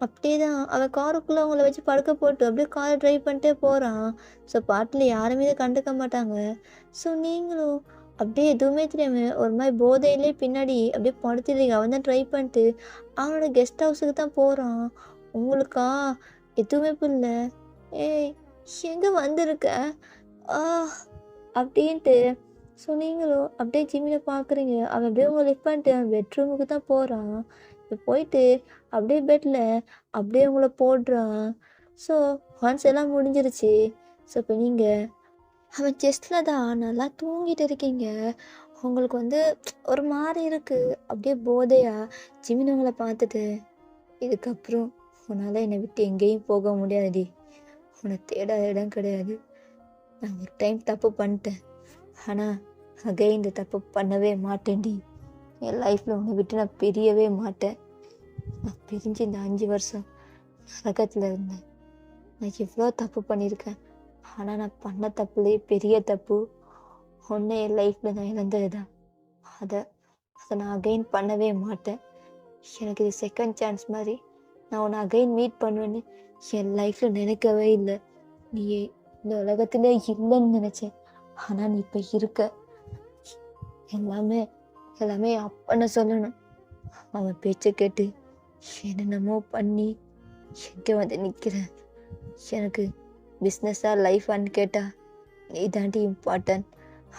அப்படியே தான் அவன் காருக்குள்ளே அவங்கள வச்சு படுக்க போட்டு அப்படியே காரை ட்ரைவ் பண்ணிட்டே போகிறான். ஸோ பாட்டில் யாருமே இதை கண்டுக்க மாட்டாங்க. ஸோ நீங்களும் அப்படியே எதுவுமே தெரியாமல் ஒரு மாதிரி போதையிலே பின்னாடி அப்படியே படுத்துடுறீங்க. அவன் தான் ட்ரை பண்ணிட்டு அவனோட கெஸ்ட் ஹவுஸுக்கு தான் போகிறான். உங்களுக்கா எதுவுமே புரியல. ஏய் எங்கே வந்திருக்க அப்படின்ட்டு. ஸோ நீங்களும் அப்படியே ஜிம்மினை பார்க்குறீங்க. அவன் அப்படியே உங்களை லிஃப்ட் பண்ணிட்டு அவன் பெட்ரூமுக்கு தான் போகிறான். இப்போ போயிட்டு அப்படியே பெட்டில் அப்படியே உங்களை போடுறான். ஸோ ஒன்ஸ் எல்லாம் முடிஞ்சிருச்சு. ஸோ இப்போ நீங்கள் அவன் செஸ்டில் தான் நல்லா தூங்கிட்டு இருக்கீங்க. உங்களுக்கு வந்து ஒரு மாதிரி இருக்குது, அப்படியே போதையா. ஜிமின் உங்களை பார்த்துட்டு, இதுக்கப்புறம் உன்னால் என்னை விட்டு எங்கேயும் போக முடியாதுடி. உன்னை தேடாத இடம் கிடையாது. நான் ஒரு டைம் தப்பு பண்ணிட்டேன், ஆனால் அகைன் இந்த தப்பு பண்ணவே மாட்டேன்டி. என் லைஃப்பில் உன்னை விட்டு நான் பிரியவே மாட்டேன். நான் பிரிஞ்சு இந்த 5 வருஷம் நரகத்தில் இருந்தேன். நான் எவ்வளோ தப்பு பண்ணியிருக்கேன், ஆனால் நான் பண்ண தப்புலேயே பெரிய தப்பு ஒன்று என் லைஃப்பில் நான் இழந்தது தான். அதை அதை நான் அகைன் பண்ணவே மாட்டேன். எனக்கு இது செகண்ட் சான்ஸ் மாதிரி. நான் உன்னை அகைன் மீட் பண்ணுவேன்னு என் லைஃப்பில் நினைக்கவே இல்லை. நீ இந்த உலகத்திலே இல்லைன்னு நினச்சேன், ஆனால் நீ இப்போ இருக்க. எல்லாமே எல்லாமே அப்பன்னு சொல்லணும். அவன் பேச்சை கேட்டு என்னென்னமோ பண்ணி எங்கே வந்து நிற்கிறேன். எனக்கு பிஸ்னஸாக லைஃபான்னு கேட்டா நீ தாண்டி இம்பார்ட்டன்ட்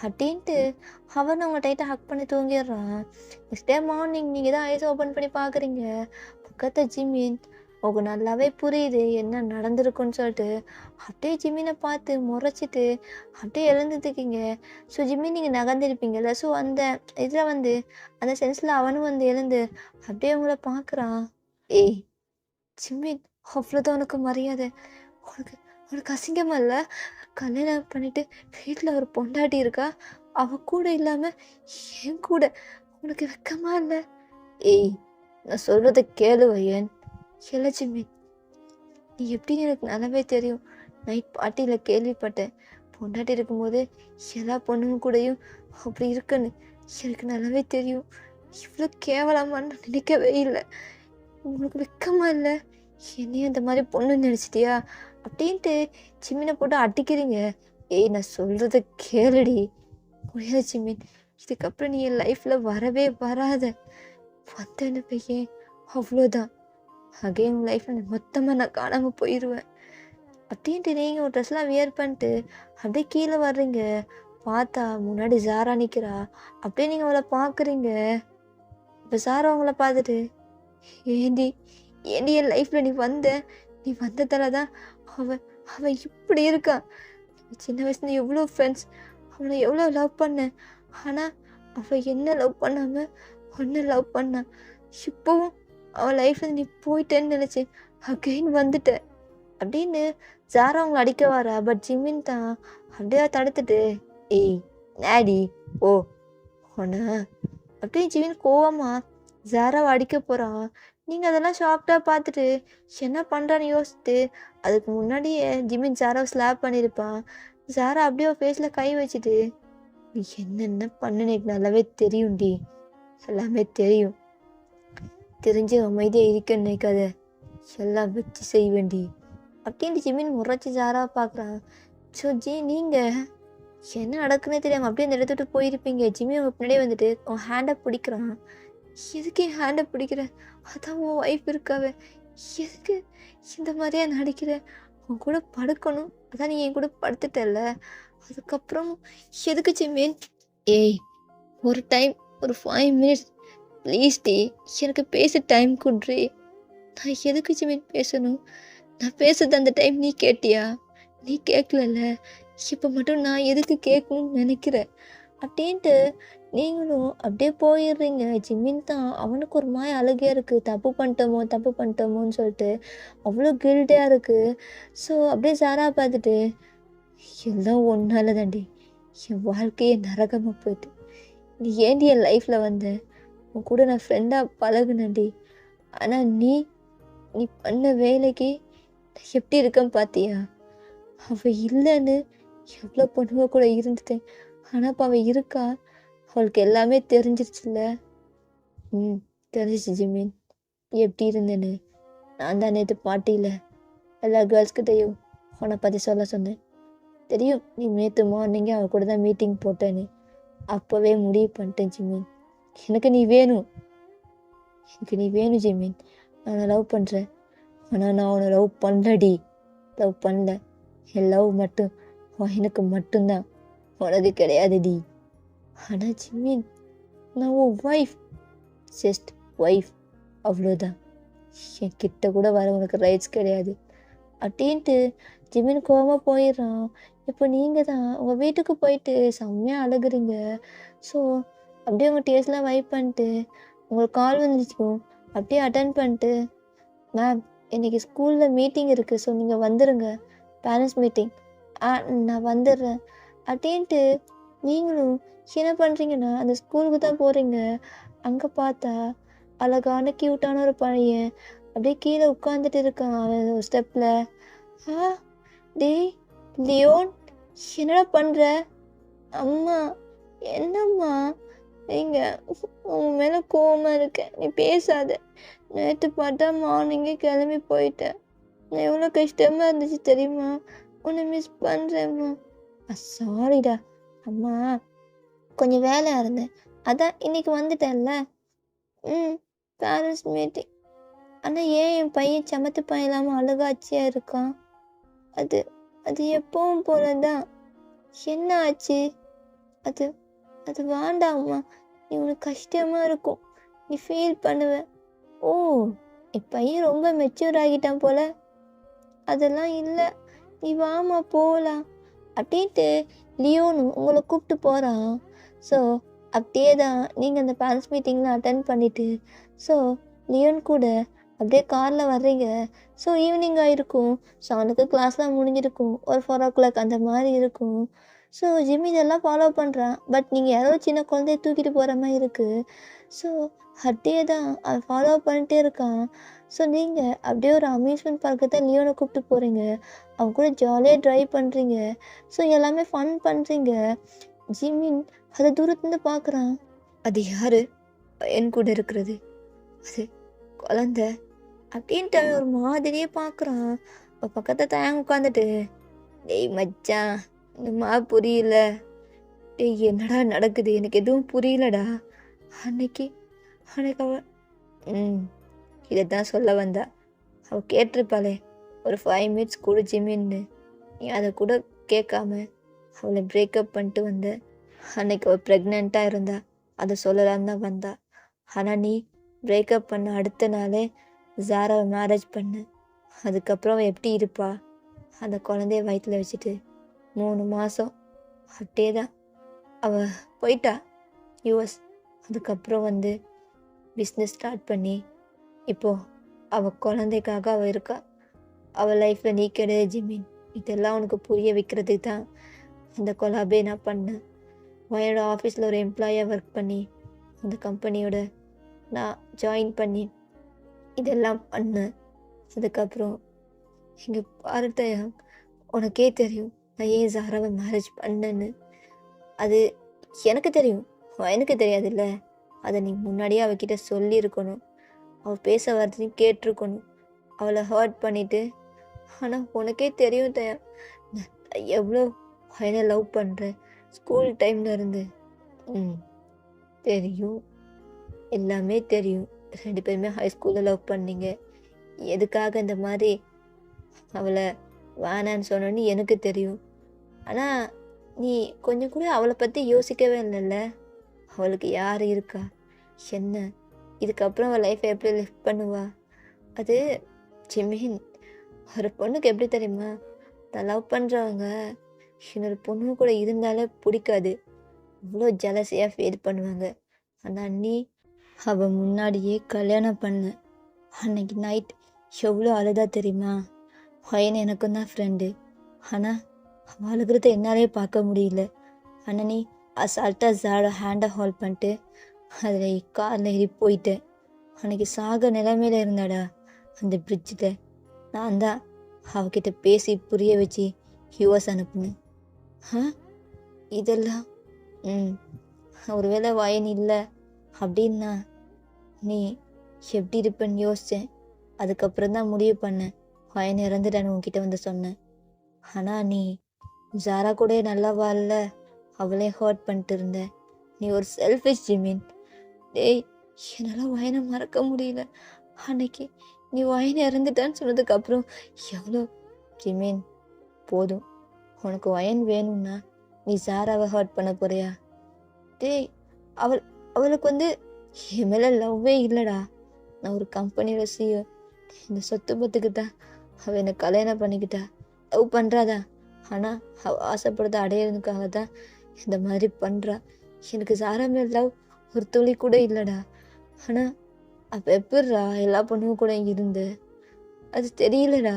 அப்படின்ட்டு அவன் அவங்க டைட்டாக ஹக் பண்ணி தூங்கிடுறான். நெக்ஸ்ட் டே மார்னிங் நீங்கள் தான் ஐஸ் ஓப்பன் பண்ணி பார்க்குறீங்க. பக்கத்து ஜிமின் உங்களுக்கு நல்லாவே புரியுது என்ன நடந்திருக்குன்னு சொல்லிட்டு அப்படியே ஜிமினை பார்த்து முறைச்சிட்டு அப்படியே எழுந்துட்டுருக்கீங்க. ஸோ ஜிமின் நீங்கள் நகர்ந்துருப்பீங்கல்ல, ஸோ அந்த இதில் வந்து அந்த சென்ஸில் அவனும் வந்து எழுந்து அப்படியே உங்களை பார்க்குறான். ஏய் ஜிமின், அவ்வளோதான் உனக்கு மரியாதை? உனக்கு உனக்கு அசிங்கமா இல்லை? கல்யாணம் பண்ணிட்டு வீட்டில் ஒரு பொண்டாட்டி இருக்கா, அவ கூட இல்லாமல் என் கூட உனக்கு வெக்கமா இல்லை? ஏய் நான் சொல்கிறத கேளு வையன். இல்லை ஜிமின், நீ எப்படின்னு எனக்கு நல்லாவே தெரியும். நைட் பார்ட்டியில் கேள்விப்பட்டேன், பொண்டாட்டி இருக்கும்போது எல்லா பொண்ணுங்க கூடயும் அப்படி இருக்குன்னு எனக்கு நல்லாவே தெரியும். இவ்வளோ கேவலமான்னு நினைக்கவே இல்லை. உங்களுக்கு வெக்கமா இல்லை? என்னையும் அந்த மாதிரி பொண்ணு நினச்சிட்டியா அப்படின்ட்டு ஜிமினை போட்டு அடிக்கிறீங்க. ஏய் நான் சொல்கிறத கேளுடி. முடியாது ஜிமின், இதுக்கப்புறம் நீ என் லைஃப்பில் வரவே வராத. வந்தேன்னு பையன் அவ்வளோதான். அகைன் உன் லைஃப்பில் மொத்தமாக நான் காணாமல் போயிடுவேன் அப்படின்ட்டு நீங்கள் ஒரு ட்ரெஸ்லாம் வியர் பண்ணிட்டு அப்படியே கீழே வர்றீங்க. பார்த்தா முன்னாடி ஜாரா நிற்கிறா. அப்படியே நீங்கள் அவளை பார்க்குறீங்க. இப்போ ஜாரா அவங்கள பார்த்துட்டு ஏண்டி ஏண்டி என் லைஃப்பில் நீ வந்ததால தான் அவன் இப்படி இருக்கான். சின்ன வயசுல எவ்வளோ ஃப்ரெண்ட்ஸ், அவனை எவ்வளோ லவ் பண்ணேன், ஆனால் அவள் என்ன லவ் பண்ணாமல் ஒன்றை லவ் பண்ணான். இப்போவும் அவன் லைஃப்பில் நீ போயிட்டேன்னு நினச்சேன், அகைன் வந்துட்டேன் அப்படின்னு ஜாரா அவங்களை அடிக்க வரா. பட் ஜிமின் தான் அப்படியே தடுத்துட்டு ஏய் நேடி ஓ ஒன்று அப்படியே ஜிமின் கோவமா ஜாராவை அடிக்க போகிறான். நீங்கள் அதெல்லாம் ஷாக்டாக பார்த்துட்டு என்ன பண்ணுறான்னு யோசிச்சுட்டு அதுக்கு முன்னாடியே ஜிமின் ஜாராவை ஸ்லாப் பண்ணியிருப்பான். ஜாரா அப்படியே ஃபேஸில் கை வச்சுட்டு நீ என்னென்ன பண்ணுன்னு எனக்கு நல்லாவே தெரியும்டி, எல்லாமே தெரியும். தெரிஞ்சு அமைதியாக இருக்க நினைக்காத, எல்லாம் வச்சு செய்வேண்டி அப்படின்னு ஜிமின் முறைச்சி ஜாராவை பார்க்குறான். ஸோ நீங்கள் என்ன நடக்குன்னே தெரியாமல் அப்படியே அந்த இடத்துட்டு போயிருப்பீங்க. ஜிம்மி அவங்க பின்னாடியே வந்துட்டு அவன் ஹேண்டை பிடிக்கிறான். எதுக்கு என் ஹேண்டை பிடிக்கிற? அதான் உன் ஒய்ஃப் இருக்காவே, எதுக்கு இந்த மாதிரியா நடிக்கிற? உன் கூட படுக்கணும், அதான் நீ என் கூட படுத்துட்டல, அதுக்கப்புறம் எதுக்கு ஜிமின்? ஏய் ஒரு டைம் ஒரு 5 மினிட்ஸ் ப்ளீஸ் டி, எனக்கு பேச டைம் கொடுறி. நான் எதுக்கு ஜிமின் பேசணும்? நான் பேசுறது அந்த டைம் நீ கேட்டியா? நீ கேட்கலல்ல, இப்போ மட்டும் நான் எதுக்கு கேட்கணும்னு நினைக்கிறேன் அப்படின்ட்டு நீங்களும் அப்படியே போயிடுறீங்க. ஜிமின் தான் அவனுக்கு ஒரு மாதிரி அழுகையாக இருக்குது, தப்பு பண்ணிட்டோமோன்னு சொல்லிட்டு அவ்வளோ கில்ட்டியாக இருக்குது. ஸோ அப்படியே ஜாரா பார்த்துட்டு எல்லாம் ஒன்றால தாண்டி என் வாழ்க்கையே நரகமாக போயிட்டு, நீ ஏண்டி என் லைஃப்பில் வந்த? உன் கூட நான் ஃப்ரெண்டாக பழகுனேன்டி, ஆனால் நீ பண்ண வேலைக்கு நான் எப்படி இருக்கேன்னு பார்த்தியா? அவள் இல்லைன்னு எவ்வளோ பொண்ணுங்க கூட இருந்துட்டேன், ஆனால் இப்போ அவள் இருக்கா, அவளுக்கு எல்லாமே தெரிஞ்சிருச்சுல்ல. தெரிஞ்சிச்சு ஜிமின் எப்படி இருந்தேன்னு. நான் தான் நேற்று பார்ட்டியில் எல்லா கேர்ள்ஸ்கிட்டையும் உன்னை பற்றி சொல்ல சொன்னேன். தெரியும் நீ நேற்று மார்னிங்கே அவள் கூட தான் மீட்டிங் போட்டேன்னு. அப்போவே முடிவு பண்ணிட்டேன் ஜிமின், எனக்கு நீ வேணும் ஜிமின். நான் லவ் பண்ணுறேன், ஆனால் நான் அவனை லவ் பண்ணல. என் லவ் மட்டும் எனக்கு மட்டும்தான், உனக்கு கிடையாதுடி. ஆனால் ஜிமின் நான் உன் ஒய்ஃப், ஜஸ்ட் ஒய்ஃப், அவ்வளோதான். என் கிட்ட கூட வர உனக்கு ரைட்ஸ் கிடையாது அப்படின்ட்டு ஜிமின் கோவமாக போயிடுறான். இப்போ நீங்கள் தான் உங்கள் வீட்டுக்கு போயிட்டு செம்மையாக அழுகுறீங்க. ஸோ அப்படியே உங்கள் டேஸ்ட்லாம் வைப் பண்ணிட்டு உங்களுக்கு கால் வந்துச்சுக்கும், அப்படியே அட்டன் பண்ணிட்டு மேம் இன்னைக்கு ஸ்கூலில் மீட்டிங் இருக்குது, ஸோ நீங்கள் வந்துடுங்க, பேரண்ட்ஸ் மீட்டிங். ஆ நான் வந்துடுறேன் அப்படின்ட்டு நீங்களும் என்ன பண்ணுறீங்கன்னா அந்த ஸ்கூலுக்கு தான் போகிறீங்க. அங்கே பார்த்தா அழகான க்யூட்டான ஒரு பையன் அப்படியே கீழே உட்காந்துட்டு இருக்கான் அவன் ஒரு ஸ்டெப்பில். ஆ டேய் லியோன், என்னடா பண்ணுற? அம்மா, என்னம்மா? நீங்க உன் மேலே கோவமாக இருக்கேன், நீ பேசாத. நேற்று பார்த்தா மார்னிங்கே கிளம்பி போயிட்டேன். நான் எவ்வளோ கஷ்டமாக இருந்துச்சு தெரியுமா? உன்னை மிஸ் பண்ணுறேம்மா. சாரிடா அம்மா, கொஞ்சம் வேலையாக இருந்தேன், அதான் இன்னைக்கு வந்துட்டேன்ல. ம் பேரண்ட்ஸ் மீட்டிங். ஆனால் ஏன் என் பையன் சமத்து பையன் இல்லாமல் அழுகாச்சியாக இருக்கான்? அது அது எப்பவும் போல தான். என்ன ஆச்சு? அது அது வேண்டாம்மா, நீ உனக்கு கஷ்டமாக இருக்கும், நீ ஃபீல் பண்ணுவ. ஓ, என் பையன் ரொம்ப மெச்சூர் ஆகிட்டான் போல. அதெல்லாம் இல்லை, நீ வாமா போகலாம் அப்படின்ட்டு லியோனும் உங்களை கூப்பிட்டு போகிறான். ஸோ அப்படியே தான் நீங்கள் அந்த பேரண்ட்ஸ் மீட்டிங்கில் அட்டன் பண்ணிவிட்டு ஸோ லியோன் கூட அப்படியே காரில் வர்றீங்க. ஸோ ஈவினிங் ஆகிருக்கும், ஸோ அவனுக்கு கிளாஸ்லாம் முடிஞ்சிருக்கும், ஒரு 4 o'clock அந்த மாதிரி இருக்கும். ஸோ ஜிம் இதெல்லாம் ஃபாலோ பண்ணுறான், பட் நீங்கள் யாரோ சின்ன குழந்தைய தூக்கிட்டு போகிற மாதிரி இருக்குது. ஸோ அப்படியே தான் அவன் ஃபாலோ பண்ணிட்டே இருக்கான். ஸோ நீங்கள் அப்படியே ஒரு அம்யூஸ்மெண்ட் பார்க்கு தான் லியோனை கூப்பிட்டு போகிறீங்க, அவன் கூட ஜாலியாக ட்ரைவ் பண்ணுறீங்க. ஸோ எல்லாமே ஃபன் பண்ணுறீங்க. ஜிமின் அதை தூரத்துலேருந்து பார்க்குறான். அது யாரு என் கூட இருக்கிறது? அது குழந்தை அப்படின்ட்டு அவன் ஒரு மாதிரியே பார்க்குறான். அவன் பக்கத்தை தாங்க உட்காந்துட்டு, டேய் மச்சான், என்னம்மா புரியல? டேய் என்னடா நடக்குது, எனக்கு எதுவும் புரியலடா. அன்னைக்கு அன்னைக்கு அவள் இதை தான் சொல்ல வந்தா. அவள் கேட்டிருப்பாளே ஒரு 5 minutes கூட ஜிமின்னு, நீ அதை கூட கேட்காம அவளை பிரேக்கப் பண்ணிட்டு வந்த. அன்னைக்கு அவள் ப்ரெக்னெண்ட்டாக இருந்தா, அதை சொல்லலான்னு தான் வந்தா. ஆனால் நீ பிரேக்கப் பண்ண அடுத்த நாளே ஜாராவை மேரேஜ் பண்ண. அதுக்கப்புறம் அவள் எப்படி இருப்பா? அந்த குழந்தைய வயிற்றில் வச்சுட்டு 3 மாதம் அப்படியே தான் அவள் போயிட்டா யூஎஸ். அதுக்கப்புறம் வந்து பிஸ்னஸ் ஸ்டார்ட் பண்ணி இப்போது அவள் குழந்தைக்காக அவள் இருக்கா. அவள் லைஃப்பில் நீ கிடையாது ஜிமின். இதெல்லாம் உனக்கு புரிய வைக்கிறதுக்கு தான் இந்த கொலாபே நான் பண்ணேன். என்னோட ஆஃபீஸில் ஒரு எம்ப்ளாயாக ஒர்க் பண்ணி அந்த கம்பெனியோட நான் ஜாயின் பண்ணி இதெல்லாம் பண்ணேன். அதுக்கப்புறம் இங்கே பார்த்தயா, உனக்கே தெரியும் நான் ஏன் ஜாராவை மேரேஜ் பண்ணேன்னு. அது எனக்கு தெரியும், எனக்கு தெரியாதுல்ல. அதை நீ முன்னாடியே அவகிட்ட சொல்லியிருக்கணும், அவள் பேச வரதையும் கேட்டிருக்கணும், அவளை ஹர்ட் பண்ணிவிட்டு. ஆனால் உனக்கே தெரியும் தயா, நான் எவ்வளோ பையனை லவ் பண்ணுறேன் ஸ்கூல் டைமில் இருந்து. தெரியும், எல்லாமே தெரியும். 2 பேருமே ஹை ஸ்கூலில் லவ் பண்ணீங்க. எதுக்காக இந்த மாதிரி அவளை வேணான்னு சொன்னோன்னு எனக்கு தெரியும். ஆனால் நீ கொஞ்சம் கூட அவளை பற்றி யோசிக்கவே இல்லைல்ல. அவளுக்கு யார் இருக்கா என்ன? இதுக்கப்புறம் அவள் லைஃப்பை எப்படி லிவ் பண்ணுவா? அது ஜிமின், ஒரு பொண்ணுக்கு எப்படி தெரியுமா, நான் லவ் பண்ணுறவங்க இன்னொரு பொண்ணு கூட இருந்தாலே பிடிக்காது, இவ்வளோ ஜலசியாக ஃபீல் பண்ணுவாங்க. ஆனால் நீ அவள் முன்னாடியே கல்யாணம் பண்ண அன்னைக்கு நைட் எவ்வளோ அழுதா தெரியுமா? பையன் எனக்கும் தான் ஃப்ரெண்டு, ஆனால் அவள் அழுகிறத என்னாலே பார்க்க முடியல. ஆனால் நீ அசால்ட்டாக ஜாட ஹேண்டை ஹோல்ட் பண்ணிட்டு அதில் காரில் ஏறி போயிட்டேன். அன்னைக்கு சாக நிலைமையில இருந்தாடா அந்த பிரிட்ஜில். நான் தான் அவகிட்ட பேசி புரிய வச்சு யூஎஸ் அனுப்புனேன். இதெல்லாம் ஒருவேளை வயன் இல்லை அப்படின்னா நீ எப்படி இருப்பேன்னு யோசித்தேன். அதுக்கப்புறம் தான் முடிவு பண்ணேன் வயன் இறந்துட்டான்னு உன்கிட்ட வந்து சொன்னேன். ஆனால் நீ ஜாரா கூட நல்லா வாழல, அவளே ஹர்ட் பண்ணிட்டு இருந்த. நீ ஒரு செல்ஃபிஷ் ஜிமின். டேய், என்னால் வயனை மறக்க முடியல. அன்னைக்கு நீ வயனை இறந்துட்டான்னு சொன்னதுக்கப்புறம் எவ்வளோ ஜிமின். போதும், உனக்கு வயன் வேணும்னா நீ ஜாராவை ஹர்ட் பண்ண போறியா? டேய், அவளுக்கு வந்து என் மேலே லவ்வே இல்லைடா. நான் ஒரு கம்பெனியோட சிஓ, இந்த சொத்து பத்துக்கு தான் அவள் என்னை கல்யாணம் பண்ணிக்கிட்டா. லவ் பண்ணுறாதா, ஆனால் அவள் ஆசைப்படுறத அடையிறதுக்காக தான் இந்த மாதிரி பண்ணுறா. எனக்கு ஜாரா மேல் லவ் ஒரு துளி கூட இல்லைடா. ஆனால் அப்போ எப்படிரா எல்லா பொண்ணுங்க கூட இருந்து? அது தெரியலடா,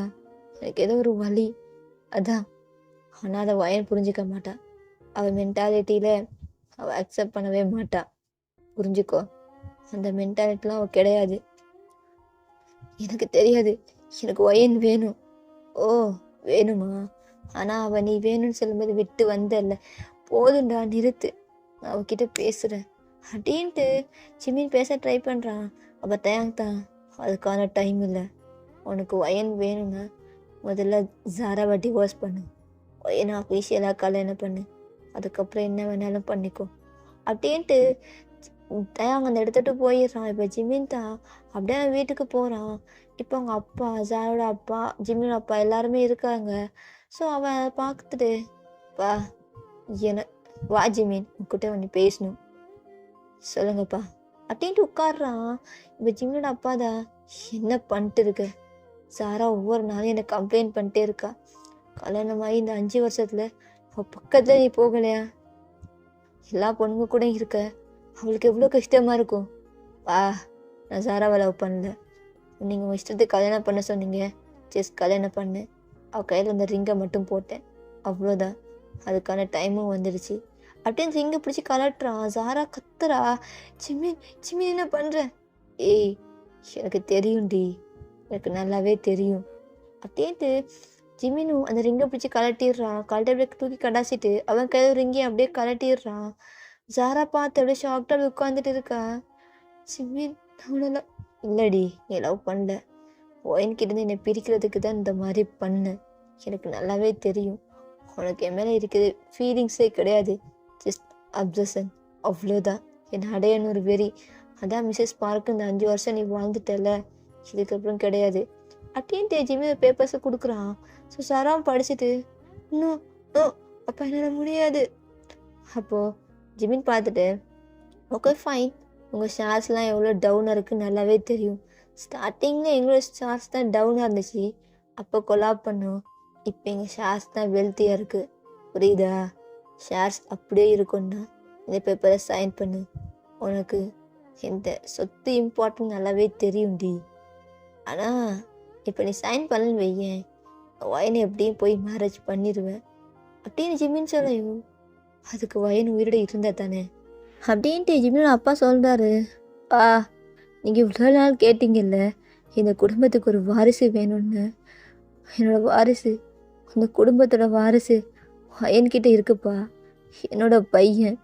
எனக்கு ஏதோ ஒரு வலி அதான். ஆனால் அதை வயன் புரிஞ்சிக்க மாட்டா. அவள் மென்டாலிட்டியில் அவள் அக்செப்ட் பண்ணவே மாட்டா. புரிஞ்சுக்கோ, அந்த மென்டாலிட்டிலாம் அவள் கிடையாது. எனக்கு தெரியாது, எனக்கு வயன் வேணும். ஓ வேணுமா? ஆனால் அவள் நீ வேணும்னு சொல்லும்போது விட்டு வந்தல்ல, போதுண்டா நிறுத்து, நான் அவகிட்ட பேசுகிறேன் அப்படின்ட்டு சிம்மின் பேச ட்ரை பண்ணுறான். அவள் தயாங்தான், அதுக்கான டைம் இல்லை. உனக்கு வயன் வேணும்னா முதல்ல ஜாராவை டிவோர்ஸ் பண்ணு, வயனை அஃபீஷியலாக கல்யாணம் பண்ணு, அதுக்கப்புறம் என்ன வேணாலும் பண்ணிக்கோ அப்படின்ட்டு தயாங்க அந்த இடத்துட்டு போயிடுறான். இப்போ ஜிமின் தான் அப்படியே வீட்டுக்கு போகிறான். இப்போ அவங்க அப்பா, ஜாரோட அப்பா, ஜிமினோட அப்பா எல்லாருமே இருக்காங்க. ஸோ அவன் அதை பார்த்துட்டு, பா என வா ஜிமின், உங்ககிட்ட ஒன்று பேசணும், சொல்லுங்கப்பா அப்படின்ட்டு உட்காடுறான். இப்போ ஜிமினோட அப்பா தான், என்ன பண்ணிட்டு இருக்க? சாரா ஒவ்வொரு நாளும் என்னை கம்ப்ளைண்ட் பண்ணிட்டே இருக்கா. கல்யாணமாகி இந்த 5 வருஷத்துல அவள் பக்கத்தில் நீ போகலையா? எல்லா பொண்ணுங்க கூட இருக்க, அவளுக்கு எவ்வளோ கஷ்டமாக இருக்கும். வா, நான் சாராவை லவ் பண்ணல, நீங்கள் உங்கள் இஷ்டத்துக்கு கல்யாணம் பண்ண சொன்னீங்க, ஜஸ்ட் கல்யாணம் பண்ணு, அவள் கையில் அந்த ரிங்கை மட்டும் போட்டேன், அவ்வளோதான், அதுக்கான டைமும் வந்துடுச்சு அப்படின்னு ரிங்கை பிடிச்சி கலட்டுறான். சாரா கத்துறா, சிம்மின் சிம்மின் என்ன பண்ணுற? ஏய் எனக்கு தெரியும்டி, எனக்கு நல்லாவே தெரியும் அப்படின்ட்டு ஜிமினும் அந்த ரிங்கை பிடிச்சி கலட்டிடுறான். கலட்டி அப்படியே தூக்கி கடாசிட்டு அவன் கையில் ரிங்கையும் அப்படியே கலட்டிடுறான். ஜாரா பார்த்து அப்படியே ஷாக்டாக உட்காந்துட்டு இருக்கா. சிம்மின் அவ்வளோ இல்லடி, நீ லவ் பண்ணல, ஒயின்கிட்ட என்னை பிரிக்கிறதுக்கு தான் இந்த மாதிரி பண்ணேன், எனக்கு நல்லாவே தெரியும். உனக்கு என் மேலே இருக்குது ஃபீலிங்ஸே கிடையாது, ஜஸ்ட் அப்சஷன், அவ்வளோதான். என்னை அடையணும் ஒரு வெறி, அதான் மிஸ்ஸஸ் பார்க்கு இந்த 5 வருஷம் நீ வாழ்ந்துட்டல, இதுக்கப்புறம் கிடையாது அப்படின்ட்டு ஜிம்மி பேப்பர்ஸை கொடுக்குறான். ஸோ சராம் படிச்சுட்டு, இன்னும் அப்போ என்னால் முடியாது. அப்போது ஜிமின் பார்த்துட்டு, ஓகே ஃபைன், உங்கள் ஷேர்ஸ்லாம் எவ்வளோ டவுனாக இருக்குன்னு நல்லாவே தெரியும். ஸ்டார்டிங்கில் எங்களோட ஷேர்ஸ் தான் டவுனாக இருந்துச்சு, அப்போ கொலாப் பண்ணோம். இப்போ எங்கள் ஷேர்ஸ் தான் வெல்த்தியாக இருக்குது, புரியுதா? ஷேர்ஸ் அப்படியே இருக்குன்னா இந்த பேப்பரை சைன் பண்ணு, உனக்கு இந்த சொத்து இம்பார்ட்டன்ட் நல்லாவே தெரியும்டி. ஆனால் இப்போ நீ சைன் பண்ணலன்னு வையேன், வயனை எப்படியும் போய் மேரேஜ் பண்ணிடுவேன் அப்படின்னு ஜிம்மின்னு சொல்லையும். அதுக்கு வயன் உயிரோட இருந்தால் தானே அப்படின்ட்டு ஜிம்மினோட அப்பா சொல்கிறாரு. நீங்கள் இவ்வளோ நாள் கேட்டீங்கல்ல இந்த குடும்பத்துக்கு ஒரு வாரிசு வேணும்னு, என்னோடய வாரிசு, அந்த குடும்பத்தோட வாரிசு வயன்கிட்ட இருக்குப்பா. என்னோட பையன்,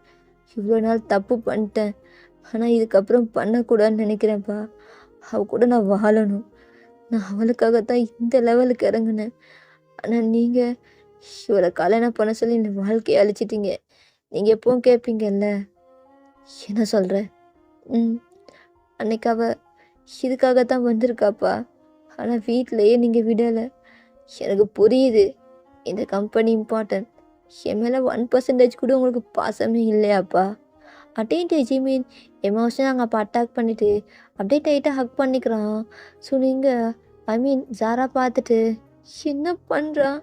இவ்வளோ நாள் தப்பு பண்ணிட்டேன், ஆனால் இதுக்கப்புறம் பண்ணக்கூடாதுன்னு நினைக்கிறேன்ப்பா. அவ கூட நான் வாழணும், நான் அவளுக்காகத்தான் இந்த லெவலுக்கு இறங்குனேன். ஆனால் நீங்கள் இவளை கல்யாணம் பண்ண சொல்லி இந்த வாழ்க்கையை அழிச்சிட்டிங்க. நீங்கள் எப்பவும் கேட்பீங்கல்ல, என்ன சொல்கிற? அன்னைக்கு அவள் இதுக்காகத்தான் வந்திருக்காப்பா, ஆனால் வீட்டிலையே நீங்கள் விடலை. எனக்கு புரியுது, இந்த கம்பெனி இம்பார்ட்டன்ட், என் மேலே 1% கூட உங்களுக்கு பாசமே இல்லையாப்பா அப்படின்ட்டு ஜிமின் எமோஷனாக அங்கே அப்போ அட்டாக் பண்ணிவிட்டு அப்படியே டைட்டாக ஹக் பண்ணிக்கிறான். ஸோ நீங்கள் ஜாரா பார்த்துட்டு, என்ன பண்ணுறான்